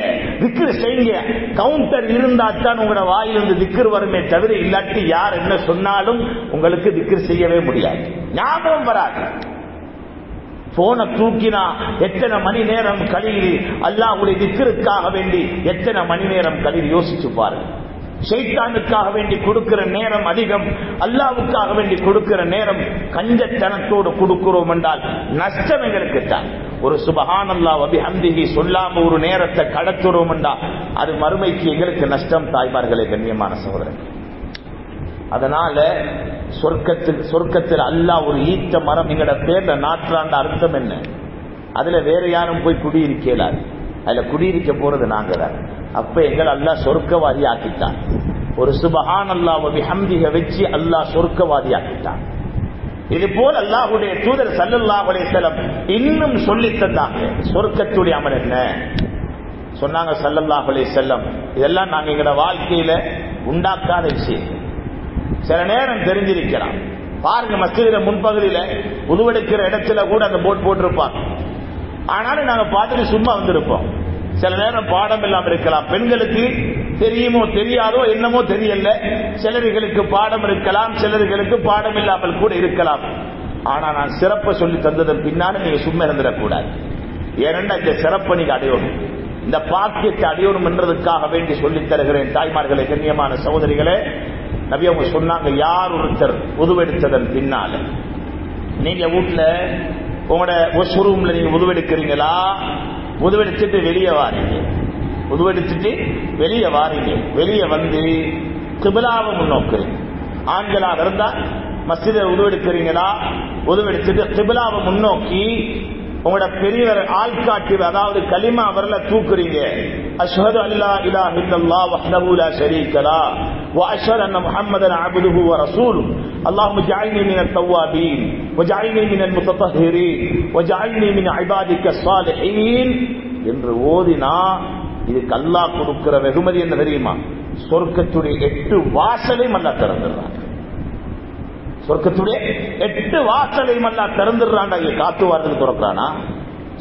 திக்ர் செய்யுங்க. கவுண்டர் இருந்தா தான் உங்களோட வாயிலிருந்து திக்ர் வருமே தவிர, இல்லாட்டி யார் என்ன சொன்னாலும் உங்களுக்கு திக்ர் செய்யவே முடியாது, ஞாபகம் வராது. போனை தூக்கினா எத்தனை மணி நேரம் கழிவு, அல்லாஹ்வுடைய திக்ருக்காக வேண்டி எத்தனை மணி நேரம் கழிவு யோசிச்சு பாருங்க. ஷைத்தானுக்காக வேண்டி கொடுக்கிற நேரம் அதிகம், அல்லாஹ்வுக்காக வேண்டி கொடுக்கிற நேரம் கஞ்சத்தனத்தோடு கொடுக்கிறோம் என்றால் நஷ்டம் எங்களுக்கு தான். ஒரு சுப்ஹானல்லாஹ் வ பிஹம்திஹி சொல்லாம ஒரு நேரத்தை கடத்துறோம் என்றால் அது மறுமைக்கு எங்களுக்கு நஷ்டம். தாய்மார்களே, கண்ணியமான சகோதரர்கள், அதனால சொர்க்கத்தில் அல்லாஹ் ஒரு ஈட்ட மரம் எங்கட பேர்ல நாற்றாண்ட அர்த்தம் என்ன? அதுல வேற யாரும் போய் குடியிருக்கலாது, அதுல குடியிருக்க போறது நாங்க தான். அப்ப எங்களை அல்லாஹ் சொர்க்கவாதி ஆக்கிட்டான். ஒரு சுப்ஹானல்லாஹ் வ பிஹம்திஹி வச்சு அல்லாஹ் சொர்க்கவாதி ஆக்கிட்டான். இது போல் அல்லாஹ்வுடைய தூதர் ஸல்லல்லாஹு அலைஹி வஸல்லம் இன்னும் சொல்லி தந்தாங்க. சொர்க்கத்துடைய அமல் என்ன சொன்னாங்க ஸல்லல்லாஹு அலைஹி வஸல்லம்? இதெல்லாம் நாங்க எங்களோட வாழ்க்கையில உண்டாக்காத விஷயம். சில நேரம் தெரிஞ்சிருக்கலாம். பாருங்க, மஸ்ஜிதில முன்பகுதியில உதுவெடுக்கிற இடத்துல கூட அந்த போட் போட்டிருப்பாங்க. ஆனாலும் நாங்க பார்த்துட்டு சும்மா வந்திருப்போம். சில நேரம் பாடம் இல்லாம இருக்கலாம். பெண்களுக்கு தெரியுமோ தெரியாதோ என்னமோ தெரியல, சிலர்களுக்கு பாடம் இருக்கலாம், சிலர்களுக்கு பாடம் இல்லாமல் கூட இருக்கலாம். ஆனா நான் சிறப்பை சொல்லி தந்ததன் பின்னாலும் நீங்க சும்மா இருந்துடக்கூடாது. ஏனென்றா இந்த சிறப்பை நீங்க அடையணும், இந்த பாக்கியத்தை அடையணும் என்றதுக்காக வேண்டி சொல்லித் தருகிறேன். தாய்மார்களே, கண்ணியமான சகோதரிகளே, நபி அவங்க சொன்னாங்க, யார் ஒருத்தர் உதுவெடுத்ததன் பின்னால நீங்க வீட்டுல உங்களோட வாஷ்ரூம்ல நீங்க உதுவெடுக்கிறீங்களா, உதுவெடுத்துட்டு வெளியே வாரீங்க, உதுவெடுத்துட்டு வெளியே வாரீங்க, வெளியே வந்து கிபிலாவை முன்னோக்குறீங்க. ஆண்களாக இருந்தா மஸ்ஜிதை உதுவெடுக்கிறீங்களா, உதுவெடுத்துட்டு கிபிலாவை முன்னோக்கி உங்களோட பெரியவர் ஆள்காட்டி, அதாவது கலிமா வரல தூக்குறீங்க. அஷ்ஹது அல்லா இலாஹ இல்லல்லாஹ் வஹ்தஹு லா ஷரீக லஹ் வ அஷ்ஹது அன்ன முஹம்மதன் அப்துஹு வ ரசூலுஹு அல்லாஹும்ம ஜஅல்னி மினத் தவ்வாபீன் வ ஜஅல்னி மினல் முத்தஹஹிரீன் வ ஜஅல்னி மின் இபாதிக ஸாலிஹீன் என்று ஓதினா இதுக்கு அல்லாஹ் கொடுக்கிற வெகுமதி என்ன தெரியுமா? சொர்க்கத்துடைய 8 வாசலையும் அல்லாஹ் திறந்துடுறான். சொர்க்கத்துடைய 8 வாசலையும் அல்லாஹ் திறந்துடுறான்டா. காத்து வாரத்துக்கு திறக்கிறானா?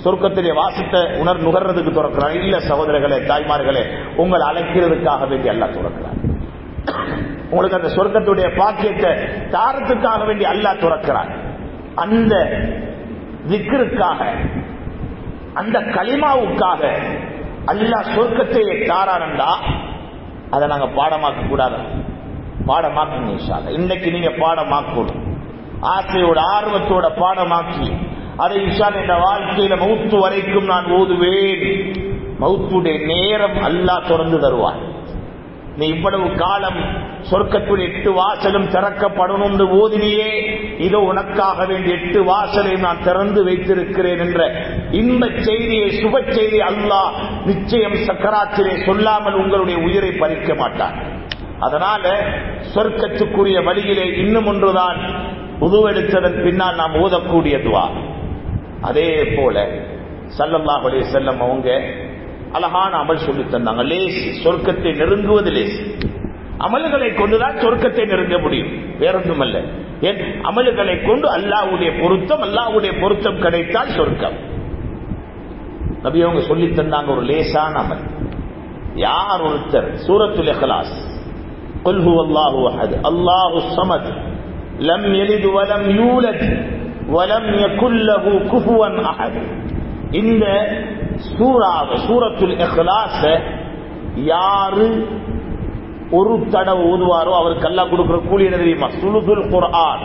சொர்க்கத்துடைய வாசத்தை நுகர்றதுக்கு திறக்கிறான்? இல்ல சகோதரர்களே, தாய்மார்களே, உங்களை அழைக்கிறதுக்காக வேண்டி அல்லாஹ் திறக்கிறான். உங்களுக்கு அந்த சொர்க்கத்துடைய பாக்கியத்தை தாரத்துக்காக வேண்டி அல்லாஹ் திறக்கிறான். அந்த திக்ருக்காக, அந்த கலிமாவுக்காக அல்லாஹ் சொர்க்கத்தை தாரானண்டா அதை நாங்க பாடமாக்க கூடாது. பாடமாக்குங்க இன்ஷா அல்லாஹ். இன்னைக்கு நீங்க பாடமாக்கணும், ஆசையோட ஆர்வத்தோட பாடமாக்கி அதை இன்ஷா அல்லாஹ் இந்த வாழ்க்கையில மௌத்து வரைக்கும் நான் ஓதுவேன். மௌத்துடைய நேரம் அல்லாஹ் திறந்து தருவான். நீ இவ்வளவு காலம் சொர்க்கத்துடைய 8 வாசலும் திறக்கப்படணும் என்று ஓதினியே, இதோ உனக்காக வேண்டிய 8 வாசலையும் நான் திறந்து வைத்திருக்கிறேன் என்ற இன்ப செய்தியை, சுப செய்தியை அல்லாஹ் நிச்சயம் சக்கராத்திலே சொல்லாமல் உங்களுடைய உயிரை பறிக்க மாட்டான். அதனால சொர்க்கத்துக்குரிய வழியிலே இன்னும் ஒன்றுதான் உதுவெடுத்ததன் பின்னால் நாம் ஓதக்கூடிய துவா. அதே போல ஸல்லல்லாஹு அலைஹி வஸல்லம் அவங்க அழகான அமல் சொல்லி தந்தாங்க. லேசி, சொர்க்கத்தை நெருங்குவது லேசி. அமல்களை கொண்டுதான் சொர்க்கத்தை நெருங்க முடியும், வேறொன்றும் அல்ல. ஏன் அமல்களை கொண்டு அல்லாஹ்வுடைய பொருத்தம் கிடைத்தால் சொர்க்கம். நபி அவங்க சொல்லி தந்தாங்க ஒரு லேசான அமல். யார் ஒருத்தர் சூரத்துல் இக்லாஸ், குல் ஹுவல்லாஹு அஹத் அல்லாஹுஸ் ஸமத் லம் யலித் வலம் யூலத் வலம் யகுல் லஹு குஃபுவன் அஹத், இந்த சூரத்துல் இக்லாஸ் யாரு ஒரு தடவை ஓதுவாரோ அவருக்கு அல்லாஹ் கொடுக்கிற கூலி என்ன தெரியுமா? சுலுதுல் குர்ஆன்.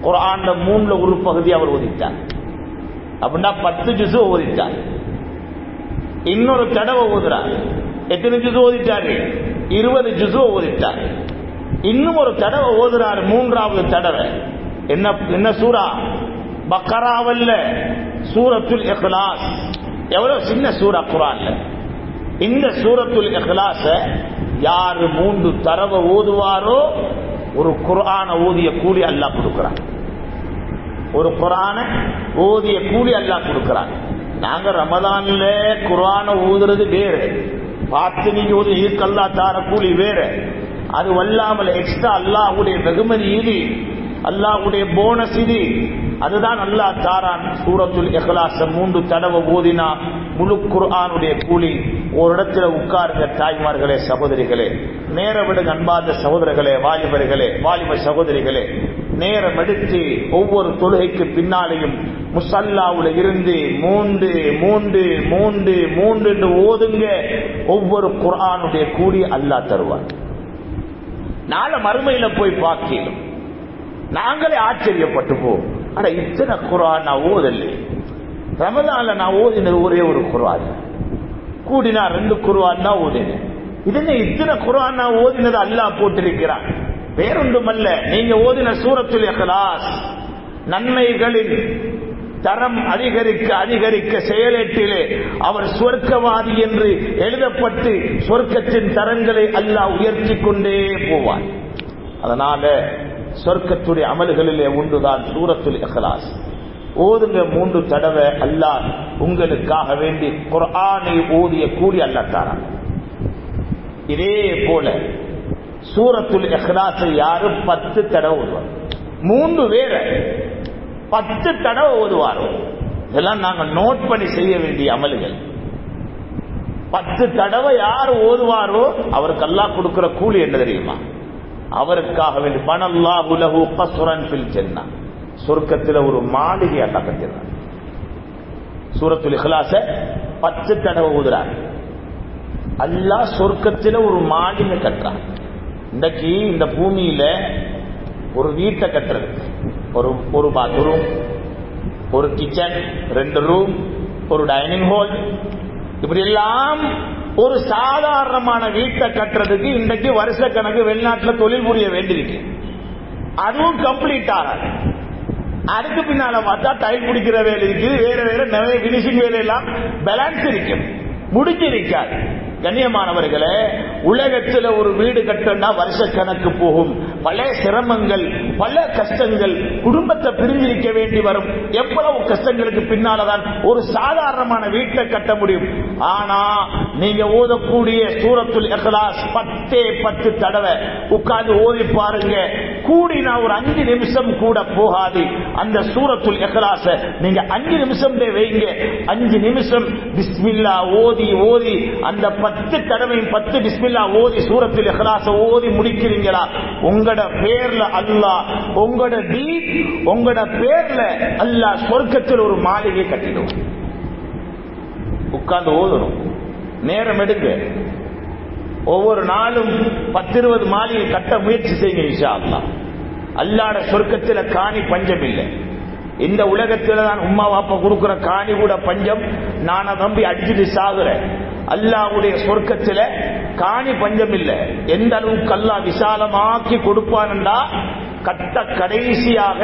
குர்ஆன்ல 3ல ஒரு பகுதி அவர் ஓதிட்டார் அப்படின்னா 10 ஜுஸு ஓதிட்டார். இன்னொரு தடவை ஓதுறார், எத்தனை ஜுஸு ஓதிட்டாரு? 20 ஜுஸு ஓதிட்டார். இன்னும் ஒரு தடவை ஓதுறாரு, 3வது தடவை. என்ன சூரா? பக்கராவல்ல, சூரத்துல் இக்லாஸ். எவ்வளவு சின்ன சூரா குர்ஆன்ல. இந்த சூரத்துல் இக்லாஸ யாரு 3 தடவை ஓதுவாரோ ஒரு குர்ஆன ஓதிய கூலி அல்லாஹ் கொடுக்கிறான். ஒரு குர்ஆன ஓதிய கூலி அல்லாஹ் கொடுக்கிறான். நாங்க ரமதான்ல குர்ஆன ஓதுறது வேற, பார்த்து நீங்க ஓதி இதுக்கு அல்லாஹ் தார கூலி வேற. அது வல்லாமல் எக்ஸ்ட்ரா அல்லாஹ்வுடைய வெகுமதி இது. அல்லாஹ்வுடைய போனஸ் இது. அதுதான் அல்லாஹ் தாரான். சூரத்துல் இக்லாஸ் 3 தடவை ஓதினா முழு குர்ஆனுடைய கூலி. ஒரு இடத்துல உட்காருங்க தாய்மார்களே, சகோதரிகளே, நேரம் விடுங்க அன்பார்ந்த சகோதரர்களே, வாலிபர்களே, வாலிப சகோதரிகளே, நேரம் எடுத்து ஒவ்வொரு தொழுகைக்கு பின்னாலையும் முசல்லாவுல இருந்து 3 3 3 3 என்று ஓதுங்க. ஒவ்வொரு குர்ஆனுடைய கூலி அல்லாஹ் தருவார். நாளை மறுமையில போய் பார்க்கணும். நாங்களே ஆச்சரியப்பட்டு போவோம். ஆனா இத்தனை குர்ஆன் நான் ஓதல்ல. ரமதான்ல நான் ஓதினது ஒரே ஒரு குர்ஆன், கூடினா 2 குர்ஆன் தான் ஓதினேன். இது இத்தனை குர்ஆன் நான் ஓதினது அல்லாஹ் போட்டிருக்கிறான். வேறொன்றுமல்ல, நீங்க ஓதின சூரத்துல் இக்லாஸ் நன்மைகளின் தரம் அதிகரிக்க அதிகரிக்க செயலேட்டிலே அவர் சொர்க்கவாதி என்று எழுதப்பட்டு சொர்க்கத்தின் தரங்களை அல்லாஹ் உயர்த்தி கொண்டே போவார். அதனால சொர்க்கத்துடைய அமல்களிலே ஒன்றுதான் சூரத்துல் இக்லாஸ். ஓதுங்க 3 தடவை. அல்லாஹ் உங்களுக்காக வேண்டி குர்ஆனை ஓதிய கூலி அல்லாஹ் தரான். இதே போல சூரத்துல் இக்லாஸை யாரு 10 தடவை ஓதுவார். 3 பேர 10 தடவை ஓதுவாரோ, இதெல்லாம் நாங்க நோட் பண்ணி செய்ய வேண்டிய அமல்கள். 10 தடவை யார் ஓதுவாரோ அவருக்கு அல்லாஹ் கொடுக்கிற கூலி என்ன தெரியுமா? அவருக்காக வேண்டி பனல்லாஹு லஹு கஸ்ரன் ஃபில் ஜன்னah, சொர்க்கத்தில் ஒரு மாளிகை அல்லாஹ் கட்டிறார். சூரத்துல் இக்லாஸ 10 தடவை ஓதுறார். அல்லாஹ் சொர்க்கத்தில் ஒரு மாளிகை கட்டுறார். இன்றைக்கு இந்த பூமியில ஒரு வீட்டை கட்டுறது, ஒரு பாத்ரூம், ஒரு கிச்சன், 2 ரூம், ஒரு டைனிங் ஹால், இப்படி எல்லாம் ஒரு சாதாரணமான வீட்டை கட்டுறதுக்கு இன்றைக்கு வருஷ கணக்கு வெளிநாட்டில் தொழில் புரிய வேண்டியிருக்கு. அதுவும் கம்ப்ளீட் ஆகாது. அதுக்கு பின்னால பார்த்தா டைல் பிடிக்கிற வேலை இருக்குது, வேற வேற நிறைய பினிஷிங் வேலை எல்லாம் பேலன்ஸ் இருக்கு, முடிஞ்சிருக்காது. கண்ணியமானவர்களே, உலகத்தில் ஒரு வீடு கட்டணும்னா வருஷ கணக்கு போகும். பல சிரமங்கள், பல கஷ்டங்கள், குடும்பத்தை பிரிஞ்சிருக்க வேண்டி வரும். எவ்வளவு கஷ்டங்களுக்கு பின்னால்தான் ஒரு சாதாரணமான வீட்டை கட்ட முடியும். ஆனா நீங்க ஓதக்கூடிய சூரத்துல் இக்லாஸ் 10 தடவை உட்கார்ந்து ஓதி பாருங்க. கூடினா ஒரு 5 நிமிஷம் கூட போகாது. அந்த சூரத்துல் இக்லாஸ் நீங்க 5 நிமிஷம் வைங்க. 5 நிமிஷம் பிஸ்மில்லா ஓதி ஓதி அந்த 10 தடவை 10 பிஸ்மில்லா ஓதி சூரத்துல் இக்லாஸ் ஓதி முடிக்கிறீங்களா, உங்களோட பேர்ல அல்லாஹ், உங்களோட டீட், உங்களோட பேர்ல அல்லாஹ் சொர்க்கத்தில் ஒரு மாளிகை கட்டிடும். உட்கார்ந்து ஓதணும், நேரம் எடுங்க. ஒவ்வொரு நாளும் 10-20 மாளிகை கட்ட முயற்சி செய்யுங்க. இன்ஷா அல்லாஹ் அல்லாஹ்வுடைய சொர்க்கத்தில் காணி பஞ்சம் இல்லை. இந்த உலகத்தில் தான் உம்மா வாப்பா கொடுக்கிற காணி கூட பஞ்சம். நான நம்பி அடிச்சுட்டு சாகுறேன். அல்லாஹ்வுடைய சொர்க்கத்தில் காணி பஞ்சம் இல்லை. எந்த அளவுக்கு அல்லாஹ் விசாலமாக்கி கொடுப்பான்டா, கட்ட கடைசியாக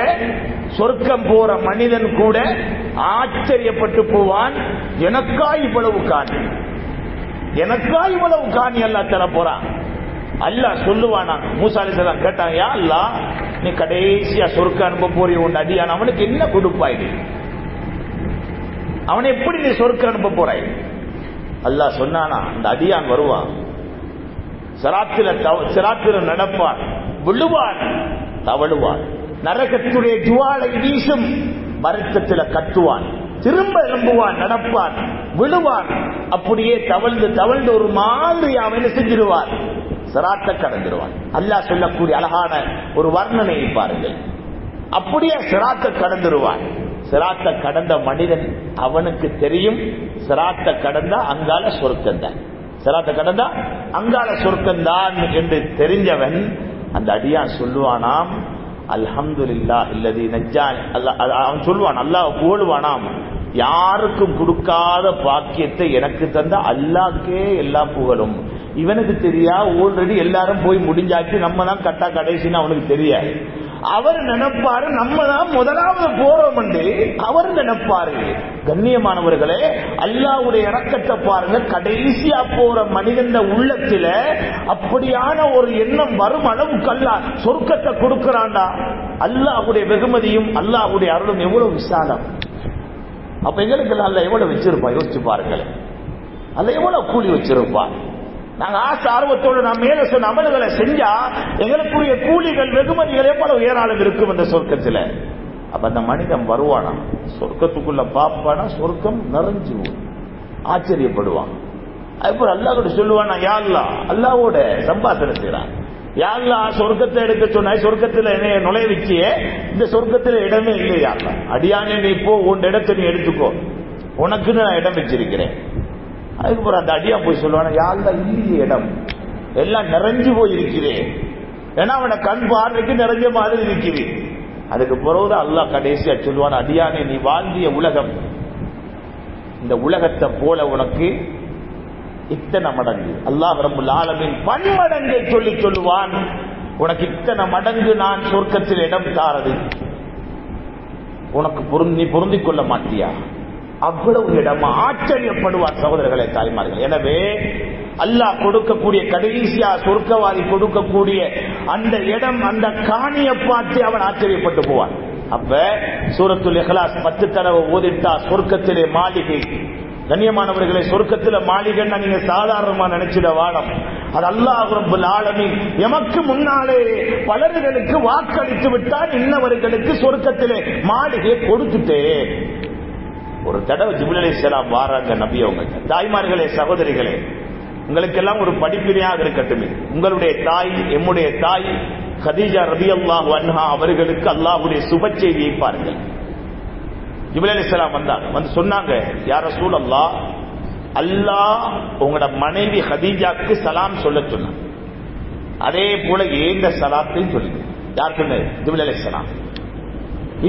சொர்க்கம் போற மனிதன் கூட ஆச்சரியப்பட்டு போவான். எனக்கா இவ்வளவு காணி, எனக்கா இவ்வளவு காணி அல்லாஹ் தர போறான். அல்லாஹ் சொல்லுவானா, மூசா அலைஹிஸ்ஸலாம் கேட்டாங்க, யா அல்லாஹ், நீ கடைசியா சொர்க்க அனுப்ப போறிய உன் அடியான், அவனுக்கு என்ன கொடுப்பாய்? அவனை எப்படி நீ சொர்க்க அனுப்ப போறாய்? அல்லாஹ் சொன்னானா, அந்த அடியான் வருவான், சிராத்தில நடப்பான், விழுவான், தவழுவான், நரகத்துடைய ஜுவாலை வீசும், வருத்தத்தில் கட்டுவான், திரும்ப எழும்புவான், நடப்பான், விழுவான், அப்படியே தவழ்ந்து தவழ்ந்து ஒரு மாதிரி அவனை செஞ்சிருவான், சிராத்தை கடந்துருவான். அல்லாஹ் சொல்லக்கூடிய அழகான ஒரு வர்ணனையை பாருங்கள். அப்படியே சிராத்தை கடந்துருவான். சிராத்தை கடந்த மனிதன் அவனுக்கு தெரியும், சிராத்தை கடந்தா அங்கால சொர்க்கந்தான், சிராத்தை கடந்தா அங்கால சொர்க்கந்தான் என்று தெரிஞ்சவன் அந்த அடியான் சொல்லுவானாம், அல்ஹம்துலில்லாஹ் இல்லதி நஜ்ஜானி. அவன் சொல்லுவான், அல்லாஹ் புகழுவானாம், யாருக்கும் கொடுக்காத பாக்கியத்தை எனக்கு தந்த அல்லாஹ்க்கே எல்லா புகழும். இவனுக்கு தெரியா, ஆல்ரெடி எல்லாரும் போய் முடிஞ்சாச்சு, நம்ம தான் கட்டா கடைசின்னு அவனுக்கு தெரியாது. அவர் நினைப்பாரு நம்ம தான் முதலாவது போறோம் என்று அவர் நினைப்பாரு. கண்ணியமானவர்களே, அல்லாஹ்வுடைய இரக்கத்தை பாருங்க. கடைசியா போற மனிதன் உள்ளத்துல அப்படியான ஒரு எண்ணம் வரும் அளவுக்கு அல்லாஹ் சொர்க்கத்தை கொடுக்கிறான்டா. அல்லாஹ்வுடைய வெகுமதியும் அல்லாஹ்வுடைய அருளும் எவ்வளவு விசாலம். அப்ப எங்களுக்கு அல்லாஹ் எவ்வளவு வச்சிருப்பான் யோசிச்சு பாருங்களேன். அல்ல எவ்வளவு கூலி வச்சிருப்பான். நாங்க ஆசை ஆர்வத்தோடு நாம் மேல சொன்ன அமல்களை செஞ்சா எங்களுக்குரிய கூலிகள் வெகுமதிகள் எவ்வளவு ஏராளம் இருக்கும் அந்த சொர்க்கத்தில். அப்ப அந்த மனிதன் வருவானா, சொர்க்கத்துக்குள்ள பாப்பானா, சொர்க்கம் நிறைஞ்சு ஆச்சரியப்படுவான். அதுபோல் அல்லாஹ் கூட சொல்லுவானா, யா அல்லாஹ், அல்லாஹ்வோட சம்பாஷணை செய்யறான். யா அல்லாஹ், சொர்க்கத்தை எடுக்க சொன்னாய், சொர்க்கத்தில் என்னைய நுழைய வச்சியே, இந்த சொர்க்கத்தில் இடமே இல்லையா? அடியானே நீ போ, உன் இடத்தை நீ எடுத்துக்கோ, உனக்குன்னு நான் இடம் வச்சிருக்கிறேன். அதுக்கப்புறம் அந்த அடியா போய் சொல்லுவானா, யா அல்லாஹ், இல்லையே இடம், எல்லாம் நிறைஞ்சு போய் இருக்கிறேன். ஏன்னா அவனை கண் பார்வைக்கு நிறைஞ்ச மாதிரி இருக்குது. அதுக்கு பிறகுதான் அல்லாஹ் கடைசியா சொல்லுவான், அடியானே நீ வாழ்ந்திய உலகம் இந்த உலகத்தை போல உனக்கு இத்தனை மடங்கு, அல்லாஹ் ரப்புல் ஆலமீன் பன்மடங்கை சொல்லுவான், உனக்கு இத்தனை மடங்கு நான் சொர்க்கத்தில் இடம் தாரது, உனக்கு நீ பொருந்திக் கொள்ள மாட்டியா? அவ்வளவு இடமா? ஆச்சரியப்படுவார் சகோதரர்களே, தாய்மார்கள். எனவே அல்லாஹ் கொடுக்கக்கூடிய கடைசியா சொர்க்கவாதி கொடுக்கக்கூடிய அந்த இடம், அந்த காணியை பார்த்து அவன் ஆச்சரியப்பட்டு போவான். அப்ப சூரத்துல் இக்லாஸ் 10 தடவை ஓதிட்டா சொர்க்கத்திலே மாளிகை. கண்ணியமானவர்களை, சொர்க்கத்தில மாளிகைன்னா நீங்க சாதாரணமா நினைச்சிட வாடம். அது அல்லாஹ் ரப்பல் ஆலமீன் எமக்கு முன்னாலே பலர்களுக்கு வாக்களித்து விட்டால் இன்னவர்களுக்கு சொர்க்கத்திலே மாளிகையை கொடுத்துட்டே. ஒரு தடவை ஜிப்ரீல் அலைஹிஸ்ஸலாம் வாராங்க நபி அவங்க. தாய்மார்களே, சகோதரிகளே, உங்களுக்கெல்லாம் ஒரு படிப்பினையாக இருக்கட்டும். உங்களுடைய தாய், எம்முடைய தாய் கதீஜா ரலியல்லாஹு அன்ஹா அவர்களுக்கு அல்லாஹ்வுடைய சுப செய்தியை பாருங்கள். ஜிப்ரீல் அலைஹிஸ்ஸலாம் வந்தாங்க, வந்து சொன்னாங்க, யா ரசூலல்லாஹ், அல்லாஹ் உங்களோட மனைவி கதீஜாக்கு சலாம் சொல்ல சொன்னாங்க. அதே போல ஏந்த சலாத்தையும் சொல்லுங்க. யார் சொன்னது? ஜிப்ரீல் அலைஹிஸ்ஸலாம்.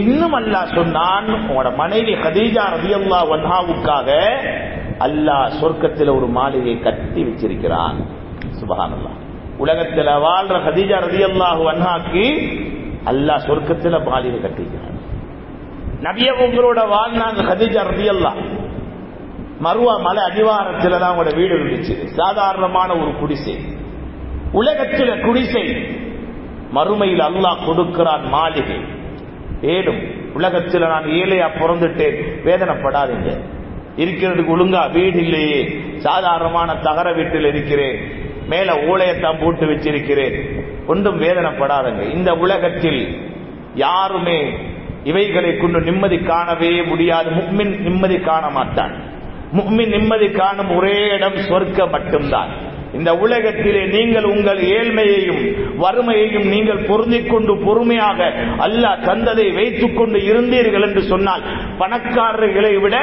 இன்னும் அல்லாஹ் சொன்னான், உங்களோட மனைவி கதீஜா ரலியல்லாஹு அன்ஹாவுக்காக அல்லாஹ் சொர்க்கத்தில் ஒரு மாளிகை கட்டி வச்சிருக்கிறான். சுப்ஹானல்லாஹ். உலகத்தில் வாழ்ற கதீஜா ரலியல்லாஹு அன்ஹாக்கு அல்லாஹ் சொர்க்கத்தில் மாளிகை கட்டிக்கிறான். நபியே உங்களோட வாழ்நாங்க கதீஜா ரலியல்லாஹு, மருவா மலை அடிவாரத்தில் தான் உங்களோட வீடு இருந்துச்சு. சாதாரணமான ஒரு குடிசை. உலகத்தில் குடிசை, மறுமையில் அல்லாஹ் கொடுக்கிறான் மாளிகை. ஏடும் உலகத்தில் நான் ஏழையா பிறந்துட்டேன், வேதனைப்படாதீங்க. இருக்கிறதுக்கு ஒழுங்கா வீடு இல்லையே, சாதாரணமான தகர வீட்டில் இருக்கிறேன், மேல ஓலையத்தான் போட்டு வச்சிருக்கிறேன், ஒன்றும் வேதனைப்படாதங்க. இந்த உலகத்தில் யாருமே இவைகளை கொண்டு நிம்மதி காணவே முடியாது. முஃமின் நிம்மதி காண மாட்டான். முஃமின் நிம்மதி காணும் ஒரே இடம் சொர்க்கம் மட்டும்தான். இந்த உலகத்திலே நீங்கள் உங்கள் ஏழ்மையையும் வறுமையையும் நீங்கள் பொருந்திக் கொண்டு பொறுமையாக அல்லாஹ் தந்ததை வைத்துக் கொண்டு இருந்தீர்கள் என்று சொன்னால், பணக்காரர்களை விட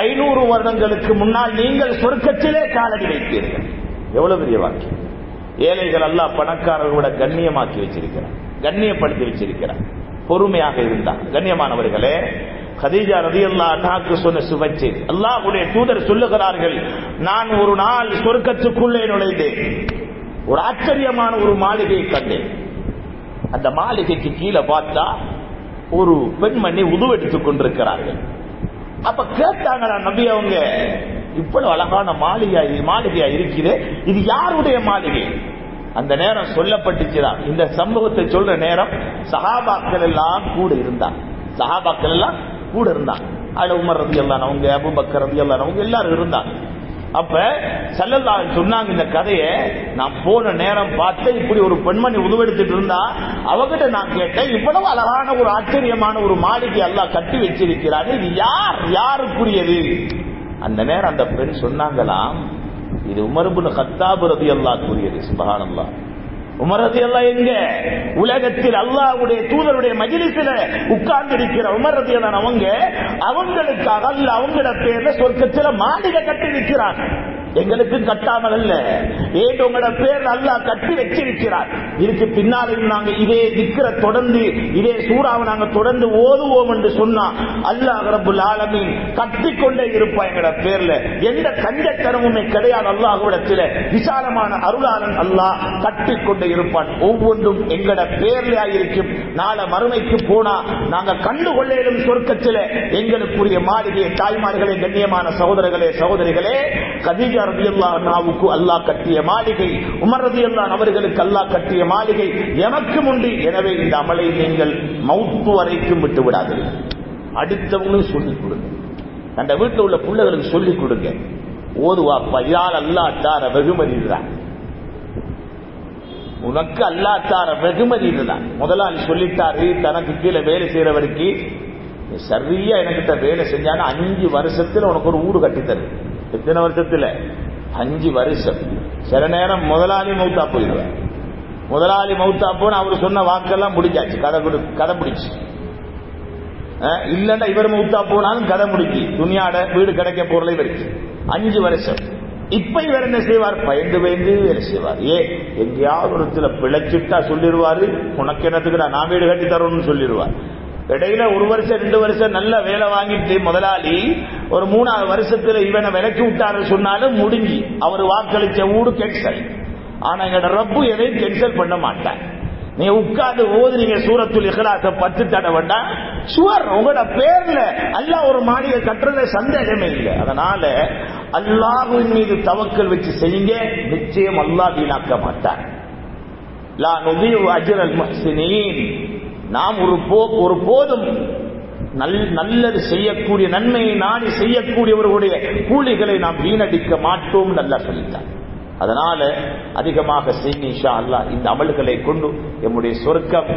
500 வருடங்களுக்கு முன்னால் நீங்கள் சொர்க்கத்திலே காலடி வைத்தீர்கள். எவ்வளவு பெரிய வாக்கியம்! ஏழைகள் அல்லாஹ் பணக்காரர்களோட கண்ணியமாக்கி வச்சிருக்கிறார், கண்ணியப்படுத்தி வச்சிருக்கிறார், பொறுமையாக இருந்தார். கண்ணியமானவர்களே, கதீஜா ரலியல்லாஹு அன்ஹாக்கு சொன்ன சுபச்சை, அல்லாஹ்வுடைய தூதர் சொல்லுகிறார்கள், நான் ஒரு நாள் சொர்க்கத்துக்குள்ளே நுழைந்தேன், ஒரு ஆச்சரியமான ஒரு மாளிகையை கண்டேன். அந்த மாளிகைக்கு கீழே பார்த்தா ஒரு பெண்மணி உது எடுத்துக் கொண்டிருக்கிறார்கள். அப்ப கேட்டாங்களா நபி அவங்க, இவ்வளவு அழகான மாளிகையா இருக்குது, இது யாருடைய மாளிகை? அந்த நேரம் சொல்லப்பட்டுச்சுதான். இந்த சம்பவத்தை சொல்ற நேரம் சஹாபாக்கள் எல்லாம் கூட இருந்தாங்க. சஹாபாக்கள் எல்லாம் கூட இருந்தாங்க. அதுல உமர் ரலியல்லாஹு அன்ஹு, அபூபக்கர் ரலியல்லாஹு அன்ஹு எல்லாரும் இருந்தாங்க. அப்ப ஸல்லல்லாஹு அலைஹி வஸல்லம் சொன்னாங்க, இந்த கதையை நான் போன நேரம் பார்த்து இப்படி ஒரு பெண்மணி உருவெடுத்துட்டு இருந்தா, அவகிட்ட நான் கேட்டேன், இவ்வளவு அழகான ஒரு ஆச்சரியமான ஒரு மாளிகை அல்லாஹ் கட்டி வச்சிருக்கிறாரு, இது யாருக்குரியது? அந்த நேரம் அந்த பெண் சொன்னாங்களாம், இது உமர் இப்னு கத்தாப் ரலியல்லாஹு கூறியது. சுப்ஹானல்லாஹ். உமர் ரலியல்லாஹு எங்க? உலகத்தில் அல்லாஹ்வுடைய தூதருடைய மஜ்லிஸில் உட்கார்ந்து இருக்கிற உமர் ரலியல்லாஹு அவங்களுக்காக அல்லாஹ் அவங்களோட பேர்ல சொர்க்கத்தில் மாளிகை கட்டி இருக்கிறார். எங்களுக்கு கட்டாமல் அல்ல, ஏன் உங்களோட பேர் அல்லாஹ் கட்டி வச்சிருக்கிறார். இதுக்கு பின்னாலே நாங்க இதே திக்ர தொடர்ந்து, இதே சூறாவை நாங்க தொடர்ந்து ஓதுவோம் என்று சொன்னா அல்லாஹ் ரப்பல் ஆலமீன் கட்டிக்கொண்டே இருப்பான். எங்களோட பேர்ல எந்த கஞ்சத்தனமுமே கிடையாது. அல்லாஹ்விடத்தில் விசாலமான அருளாளன் அல்லாஹ் கட்டிக்கொண்டே இருப்பான். ஒவ்வொன்றும் எங்களோட பேர்ல இருக்கும். நாளை மறுமைக்கு போனா நாங்க கண்டுகொள்ளும் சொர்க்கத்தில் எங்களுக்குரிய மாளிகையை, தாய்மார்களே, கண்ணியமான சகோதரர்களே, சகோதரிகளே, கதீஜா ரலியல்லாஹு அன்ஹாவுக்கு அல்லாஹ் கட்டிய மாளிகை, உமர் ரலியல்லாஹு அவர்களுக்கு அல்லாஹ் கட்டிய மாளிகை எமக்கு உண்டு. எனவே இந்த அமலை நீங்கள் மௌத்து வரைக்கும் விட்டு விடாதீர்கள். அடுத்தவங்களும் சொல்லிக் கொடுங்க, அந்த வீட்டில் உள்ள பிள்ளைகளுக்கு சொல்லிக் கொடுங்க. ஓதுவாப்பா, யார் அல்லாஹ் தார வெகுமதி. உனக்கு அல்லாஹ் தார வெகுமதி இதுதான். முதலாளி சொல்லிட்டாரு தனக்கு கீழே வேலை செய்யறவருக்கு, சரியா எனக்கிட்ட வேலை செஞ்சானா 5 வருஷத்துல உனக்கு ஒரு ஊடு கட்டித்தரு. எத்தனை வருஷத்துல? 5 வருஷம். சில நேரம் முதலாளி மௌத்தா போயிடுவார். முதலாளி மௌத்தா போன அவர் சொன்ன வாக்கெல்லாம் முடிஞ்சாச்சு, கதை முடிச்சு. இல்லன்னா இவர் மௌத்தா போனாலும் கதை முடிச்சு, துணியாட வீடு கிடைக்க போறதை இவருக்கு 5 வருஷம். இப்ப இவர் என்ன செய்வார்? பயந்து பயந்து வேலை செய்வார். எங்கேயாவது ஒரு இடத்துல பிழைச்சிட்டா சொல்லிடுவாரு, உனக்கு என்னத்துக்கு நான் வீடு கட்டி தரணும்னு சொல்லிடுவார். இடையில 1 வருஷம் 2 வருஷம் நல்ல வேலை வாங்கிட்டு முதலாளி ஒரு 3வது வருஷத்துல இவனை விலக்கி விட்டாரு சொன்னாலும் முடிஞ்சு, அவர் வாக்களிச்ச ஊடு கேன்சல். ஆனா எங்கட ரப்பு எதையும் கேன்சல் பண்ண மாட்டார். நீங்க உட்கார்ந்து ஓதுறீங்க சூரத்துல் இக்லாஸ 10 தடவை சுவர் உங்களோட பேர்ல அல்லாஹ் ஒரு மாளிகை கட்டுறதுல சந்தேகமே இல்லை. அதனால அல்லாஹ்வின் மீது தவக்கல் வச்சு செய்யுங்க, நிச்சயம் அல்லாஹ் வீணாக்க மாட்டார். லா நுதீஉ அஜ்ரல் முஹ்சினீன். நாம் ஒரு போதும் நல்லது செய்யக்கூடிய, நன்மையை நாடி செய்யக்கூடியவர்களுடைய கூலிகளை நாம் வீணடிக்க மாட்டோம் நல்லா சொல்லிட்டார். அதனால அதிகமாக செய்ய இன்ஷா அல்லாஹ். இந்த அமல்களை கொண்டு எம்முடைய சொர்க்கம்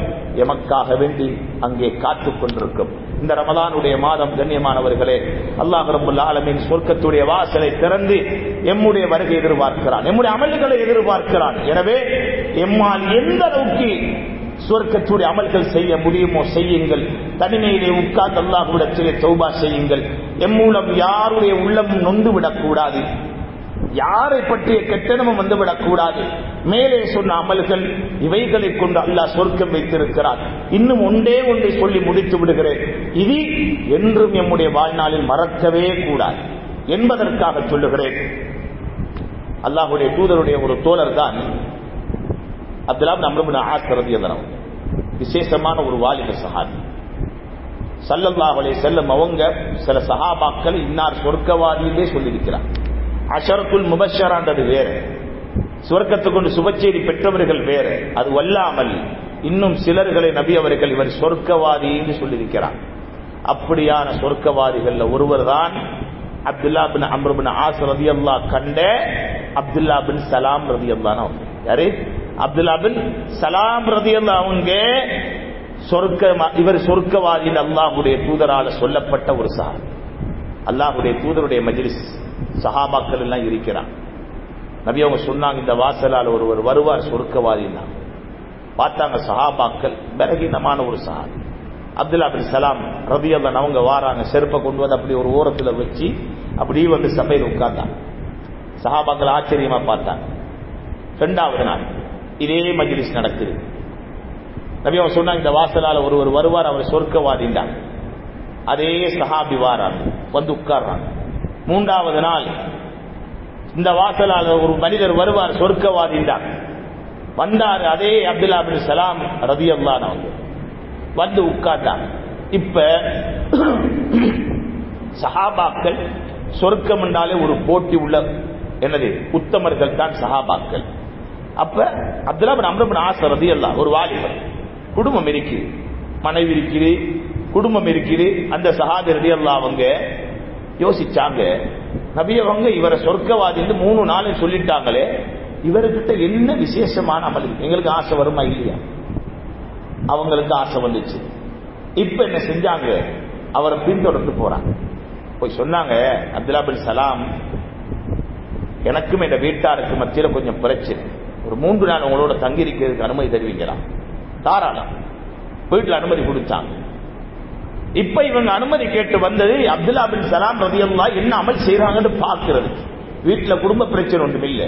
எமக்காக வேண்டி அங்கே காத்துக் கொண்டிருக்கும். இந்த ரமலானுடைய மாதம் கண்ணியமானவர்களே, அல்லாஹ் ரப்பல் ஆலமீன் சொர்க்கத்துடைய வாசலை திறந்து எம்முடைய வருகை எதிர்பார்க்கிறான், எம்முடைய அமல்களை எதிர்பார்க்கிறான். எனவே எம்மால் எந்த அளவுக்கு சொர்க்கத்துடைய அமல்கள் செய்ய முடியுமோ செய்யுங்கள். தனிமையிலே உட்கார்ந்து அல்லாஹ்விடத்திலே தௌபா செய்யுங்கள். எம் மூலம் யாருடைய உள்ளம் நொந்து விடக்கூடாது, யாரை பற்றிய கெட்டனமும் வந்துவிடக்கூடாது. மேலே சொன்ன அமல்கள் இவைகளை கொண்டு அல்லாஹ் சொர்க்கம் வைத்திருக்கிறார். இன்னும் ஒன்றே ஒன்றை சொல்லி முடித்து விடுகிறேன். இது என்றும் எம்முடைய வாழ்நாளில் மறக்கவே கூடாது என்பதற்காக சொல்லுகிறேன். அல்லாஹ்வுடைய தூதருடைய ஒரு தோழர் தான் அப்துல்லா இப்னு அம்ர் இப்னு ஆஸ் ரலியல்லாஹு அன்ஹு. விசேஷமான ஒரு வாலிப சஹாபி. ஸல்லல்லாஹு அலைஹி வஸல்லம் அவங்க சில சஹாபாக்கள் இன்னார் சொர்க்கவாதியிலே சொல்லியிருக்கிறார். அஷரத்துல் முபஷ்ஷரான்றது வேற, சொர்க்கத்துக்கு கொண்டு சுபச்செய்தி பெற்றவர்கள் வேற. அது வல்லாமல் இன்னும் சிலர்களை நபி அவர்கள் இவர் சொர்க்கவாதி என்று சொல்லியிருக்கிறார். அப்படியான சொர்க்கவாதிகள்ல ஒருவர் தான் அப்துல்லா பின் அம்ர் பின் ஆஸ் ரலியல்லாஹு கண்ட அப்துல்லா பின் சலாம் ரலியல்லாஹு அன்ஹு. யாரு? அப்துல்லா பின் சலாம் ரலியல்லாஹு அவங்க இவர் சொர்க்கவாதி அல்லாஹ்வுடைய தூதரால சொல்லப்பட்ட ஒரு சஹாபி. அல்லாஹ்வுடைய தூதருடைய மஜ்லிஸ் சஹாபாக்கள் எல்லாம் இருக்கிறான். நபி அவங்க சொன்னாங்க, இந்த வாசலால் ஒருவர் வருவார் சொர்க்கவாதின்னா. பார்த்தாங்க சஹாபாக்கள், பலகீனமான ஒரு சஹாபி அப்துல்லா பின் சலாம் ரலியல்லாஹு அவங்க வாராங்க, செருப்பை கொண்டு வந்து அப்படி ஒரு ஓரத்தில் வச்சு அப்படியே வந்து சபையில் உட்கார்ந்தாங்க. சஹாபாக்கள் ஆச்சரியமா பார்த்தாங்க. 2வது நாள் இதே மஜ்லிஸ் நடக்குது. நபி அவங்க சொன்னாங்க, இந்த வாசலால ஒருவர் வருவார், அவர் சொர்க்கவாதின்றாங்க. அதே சஹாபி வாராங்க, வந்து உட்கார்றாங்க. 3வது நாள் இந்த வாசலால ஒரு மனிதர் வருவார் சொர்க்கவாதின்றாங்க. வந்தார், அதே அப்துல்லா பின் சலாம் ரலியல்லாஹு அன்ஹு வந்து உட்கார்ந்தாங்க. இப்ப சஹாபாக்கள் சொர்க்கம் என்றாலே ஒரு போட்டி உள்ள என்னது உத்தமர்கள் தான் சஹாபாக்கள். அப்ப அப்துல்லா பின் அம்ர் பின் ஆஸ் ரலியல்லாஹு ஒரு வாலிபர், குடும்பம் இருக்குது, மனைவி இருக்குது, குடும்பம் இருக்குது. அந்த சஹாபி ரலியல்லாஹு அவங்க யோசிச்சாங்க, நபி அவங்க இவரை சொர்க்கவாதி 3 நாள் சொல்லிட்டாங்களே, இவர்கிட்ட என்ன விசேஷமான அமல்? எங்களுக்கு ஆசை வருமா இல்லையா? அவங்களுக்கு ஆசை வந்துச்சு. இப்ப என்ன செஞ்சாங்க? அவரை பின்தொடர்ந்து போறாங்க. போய் சொன்னாங்க, அப்துல்லா பின் சலாம், எனக்கும் என் வீட்டாருக்கு மத்தியில் கொஞ்சம் பிரச்சனை, ஒரு 3 நாள் உங்களோட தங்கி இருக்கிறதுக்கு அனுமதி தருவீங்களா? தாராளம். வீட்டில் அனுமதி கொடுத்தாங்க. இப்ப இவங்க அனுமதி கேட்டு வந்தது அப்துல்லா பின் சலாம் ரலியல்லாஹு என்ன அமல் செய்யறாங்கன்னு பாக்குறது. வீட்டுல குடும்ப பிரச்சனை ஒன்றும் இல்லை,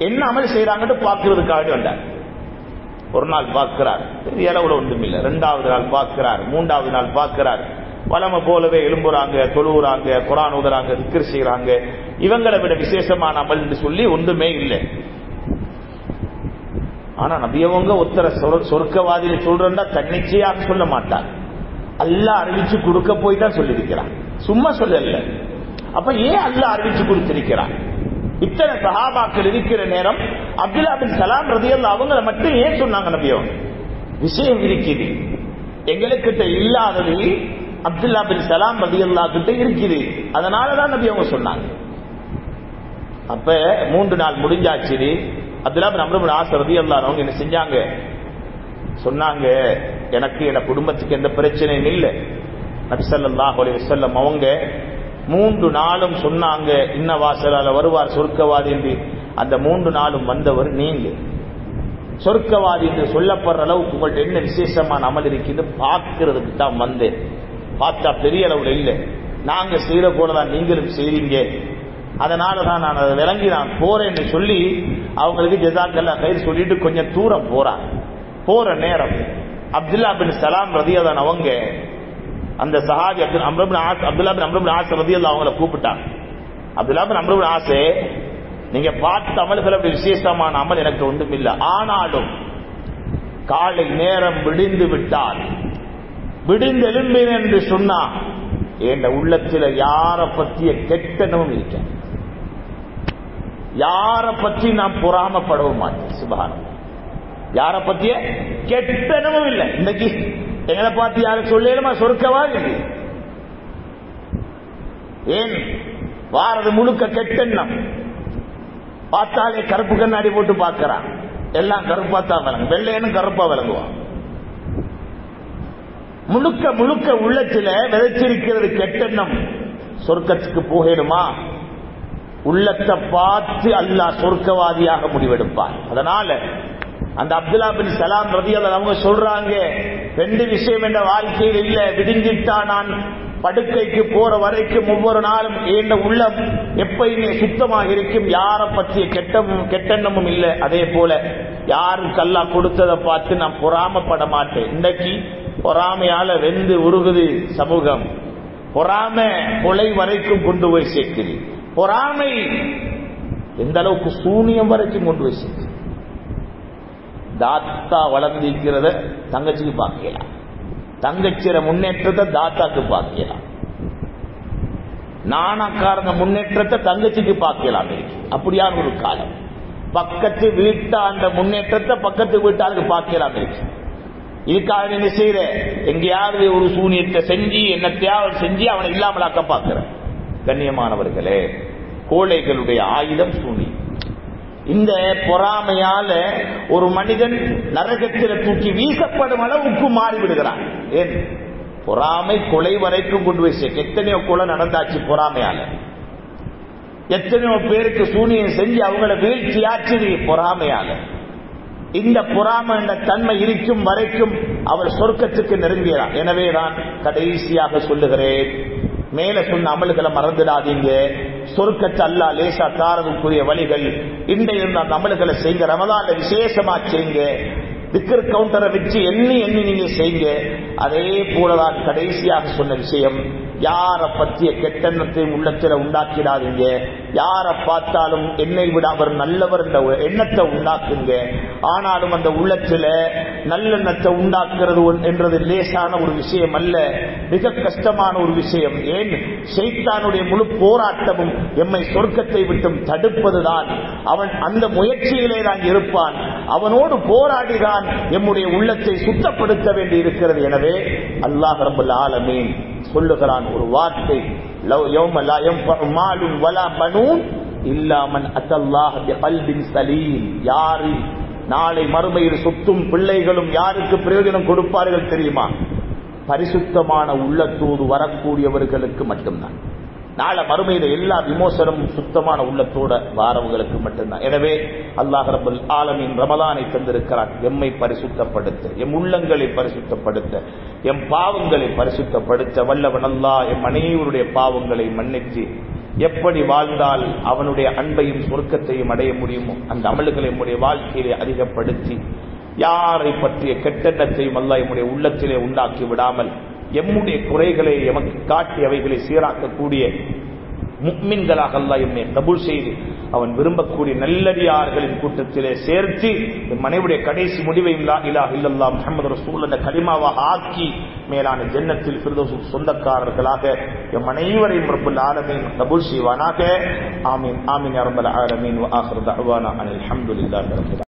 என்ன அமல் செய்யறாங்கன்னு பாக்குறதுக்காக வந்தார். ஒரு நாள் பார்க்கிறார், பெரிய அளவுல ஒன்றும் இல்லை. 2வது நாள் பார்க்கிறார், 3வது நாள் பார்க்கிறார். வளமை போலவே எழும்புறாங்க, தொழுவுறாங்க, குர்ஆன் ஓதுறாங்க, திக்ர் செய்யறாங்க. இவங்களை விட விசேஷமான அமல் என்று சொல்லி ஒன்றுமே இல்லை. ஆனா நபியவங்க ஒருத்தர சொர்க்கவாதியை சொல்றா தன்னிச்சையாக சொல்ல மாட்டார். அல்லாஹ் அறிவிச்சு கொடுக்க போய் தான் சொல்லியிருக்கிறான், சும்மா சொல்லல. அப்ப ஏன் அல்லாஹ் அறிவிச்சு கொடுத்திருக்கிறான்? இத்தனை சஹாபாக்கள் இருக்கிற நேரம் அப்துல்லா பின் சலாம் ரலியல்லாஹு அவங்கள மட்டும் ஏன் சொன்னாங்க? நபியவங்க விஷயம் இருக்குது, எங்களுக்கிட்ட இல்லாதது அப்துல்லா பின் சலாம் ரலியல்லாஹு கிட்ட இருக்குது, அதனாலதான் நபி அவங்க சொன்னாங்க. அப்ப 3 நாள் முடிஞ்சாச்சு. அப்துல்லா பின் அம்ர் இப்னு ஆஸ் ரலியல்லாஹு அன்ஹு என்ன செஞ்சாங்க சொன்னாங்க, எனக்கு என் குடும்பத்துக்கு எந்த பிரச்சனையும் இல்லை. நபி ஸல்லல்லாஹு அலைஹி வஸல்லம் அவங்க 3 நாளும் சொன்னாங்க, இன்ன வாசலால வருவார் சொர்க்கவாதி என்று. அந்த 3 நாளும் வந்தவர் நீங்க. சொர்க்கவாதி என்று சொல்லப்படுற அளவுக்கு உங்கள்ட்ட என்ன விசேஷமான அமல் இருக்குது பார்க்கறதுக்கு தான் வந்தேன். பார்த்தா பெரிய அளவுல இல்லை, நாங்க செய்யற போலதான் நீங்களும் செய்றீங்க, அதனால தான் நான் அதை விளங்கி நான் போறேன்னு சொல்லி அவங்களுக்கு ஜஸாக்கல்லாஹ் கைர் சொல்லிட்டு கொஞ்சம் தூரம் போறாங்க. போற நேரம் அப்துல்லா பின் சலாம் ரலியல்லாஹு அன்ஹு அவங்க அந்த சஹாபி அப்துல்லா பின் அம்ர் இப்னு ஆஸ் ரலியல்லாஹு அவங்கள கூப்பிட்டாங்க. அப்துல்லா பின் அம்ர் இப்னு ஆஸ், நீங்க பார்த்த அமல்கள் அப்படி விசேஷமான அமல் எனக்கு ஒன்றும் இல்லை, ஆனாலும் காலை நேரம் விடிந்து விட்டால் விடிந்து எழும்பினேன் என்று சொன்னா என் உள்ளத்தில் யார பற்றிய கெட்டனமும் இருக்க, யார பற்றி நான் பொறாமப்படவும் மாட்டேன். சுப்ஹானல்லாஹ், யார பற்றிய கெட்டனமும் இல்லை. இன்னைக்கு எங்களை பார்த்து யாரும் சொல்லலுமா சொர்க்கவா இல்லை? ஏன் வாரது முழுக்க கெட்டெண்ணம். பார்த்தாலே கருப்பு கண்ணாடி போட்டு பார்க்கிறான், எல்லாம் கருப்பாத்தான் விளங்கும், வெள்ளையனும் கருப்பா விளங்குவான். முழுக்க முழுக்க உள்ளத்துல விதைச்சிருக்கிறது கெட்டெண்ணம். சொர்க்கத்துக்கு போகணுமா? உள்ளத்தை பார்த்து அல்லாஹ் சொர்க்கவாதியாக முடிவெடுப்பார். அதனால அந்த அப்துல்லா பின் சலாம் ரலியல்லாஹு அவங்க சொல்றாங்க, 2 விஷயம் என்ற வாழ்க்கையில் இல்ல, விடிஞ்சிட்டா நான் படுக்கைக்கு போற வரைக்கும் ஒவ்வொரு நாளும் என் உள்ளம் எப்பயுமே சுத்தமாக இருக்கும், யார பற்றிய கெட்டெண்ணமும் இல்லை. அதே போல யாருக்கு அல்லாஹ் கொடுத்ததை பார்த்து நான் பொறாமப்பட மாட்டேன். இன்னைக்கு பொறாமையால வெந்து உருகுது சமூகம். பொறாமை கொலை வரைக்கும் கொண்டு போய் சேர்க்குது. பொறாமை எந்த அளவுக்கு சூனியம் வரைக்கும் கொண்டு போய் சேர்க்குது. தாத்தா வளர்ந்திருக்கிறத தங்கச்சிக்கு பார்க்கலாம், தங்கச்சிற முன்னேற்றத்தை தாத்தாக்கு பார்க்கலாம், நாணக்காரங்க முன்னேற்றத்தை தங்கச்சிக்கு பார்க்கலாம். அப்படியான ஒரு காலம். பக்கத்து வீட்டாண்ட முன்னேற்றத்தை பக்கத்து வீட்டாருக்கு பார்க்கலாம் இருக்கு. இதுக்காக நீங்க செய்யற எங்கேயாவது ஒரு சூனியத்தை செஞ்சு என்னத்தையாவது செஞ்சு அவனை இல்லாமலாக்க பார்க்கிற. கண்ணியமானவர்களே, கோழைகளுடைய ஆயுதம் சூனியம். இந்த பொறாமையால ஒரு மனிதன் நரகத்தில் தூக்கி வீசப்படும் அளவுக்கு மாறிவிடுகிறான். ஏன்? பொறாமை கொலை வரைக்கும் கொண்டு போய் சேர்க்க. எத்தனையோ கொலை நடந்தாச்சு பொறாமையால. எத்தனையோ பேருக்கு சூனியம் செஞ்சு அவங்களை வீழ்ச்சியாச்சு பொறாமையால. இந்த பொறாமை என்ற தன்மை இருக்கும் வரைக்கும் அவர் சொர்க்கத்துக்கு நெருங்கிறார். எனவே நான் கடைசியாக சொல்லுகிறேன், மேல சொன்ன அமல்களை மறந்துடாதீங்க. சொர்க்கத்தை அல்லாஹ் லேசா தாரதுக்குரிய வழிகள் இன்றைய அந்த அமல்களை செய்யுங்க. ரமலான்ல விசேஷமா செய்யுங்க. திக்ர் கவுண்டரை வச்சு எண்ணி எண்ணி நீங்க செய்யுங்க. அதே போலதான் கடைசியாக சொன்ன விஷயம், யார பற்றிய கெட்டெண்ணத்தை உள்ளத்தில் உண்டாக்கிடாதீங்க. யார பார்த்தாலும் என்னை விட அவர் நல்லவர் என்ற எண்ணத்தை உண்டாக்குங்க. ஆனாலும் அந்த உள்ளத்தில் நல்லெண்ணத்தை உண்டாக்குறது என்றது லேசான ஒரு விஷயம் அல்ல, மிக கஷ்டமான ஒரு விஷயம். ஏன்? ஷைத்தானுடைய முழு போராட்டமும் எம்மை சொர்க்கத்தை விட்டும் தடுப்பதுதான். அவன் அந்த முயற்சியிலே தான் இருப்பான். அவனோடு போராடிதான் எம்முடைய உள்ளத்தை சுத்தப்படுத்த வேண்டி இருக்கிறது. எனவே அல்லாஹ் ரப்பல் ஆலமீன் சொல்லுகிறான் ஒரு வார்த்தை, யௌம லா யன்ஃபஉ மாலுன் வலா பனூன் இல்லா மன் அத்தல்லாஹ பிகல்பின் சலீம். யாரு நாளை மறுமையில் சொத்தும் பிள்ளைகளும் யாருக்கு பிரயோஜனம் கொடுப்பார்கள் தெரியுமா? பரிசுத்தமான உள்ளத்தோடு வரக்கூடியவர்களுக்கு மட்டும்தான். நாளை மறுமையில எல்லா விமோசனமும் சுத்தமான உள்ளத்தோட வாரவங்களுக்கு மட்டும்தான். எனவே அல்லாஹ் ரப்பல் ஆலமீன் ரமலானை தந்திருக்கிறான் எம்மை பரிசுத்தப்படுத்த, எம் உள்ளங்களை பரிசுத்தப்படுத்த, எம் பாவங்களை பரிசுத்தப்படுத்த வல்லவன் அல்லாஹ் எம் அனைவருடைய பாவங்களை மன்னித்து எப்படி வாழ்ந்தால் அவனுடைய அன்பையும் சொர்க்கத்தையும் அடைய முடியுமோ அந்த அமல்களை நம்முடைய வாழ்க்கையிலே அதிகப்படுத்தி யாரை பற்றிய கெட்டெண்ணத்தையும் அல்லாஹ் எம்முடைய உள்ளத்திலே உண்டாக்கி விடாமல் எம்முடைய குறைகளை எமக்கு காட்டி அவைகளை சீராக்கக்கூடிய முஃமின்களாக அல்லாஹ் எம்மை கபூல் செய்து அவன் விரும்பக்கூடிய நல்லடியார்களின் கூட்டத்திலே சேர்த்து எம் அனைவருடைய கடைசி முடிவையும் லா இலாஹ இல்லல்லாஹ் முஹம்மது ரசூல் என்ற கலிமாவாக ஆக்கி மேலான ஜன்னத்தில் ஃபிர்தௌஸ் சொந்தக்காரர்களாக எம் அனைவரையும் ரப்பல் ஆலமீன் கபூல் செய்வானாக. ஆமீன் ஆமீன் யா ரப்பல் ஆலமீன். வ ஆகிரு தஅவானா அனில் ஹம்துலில்லாஹி ரப்பில்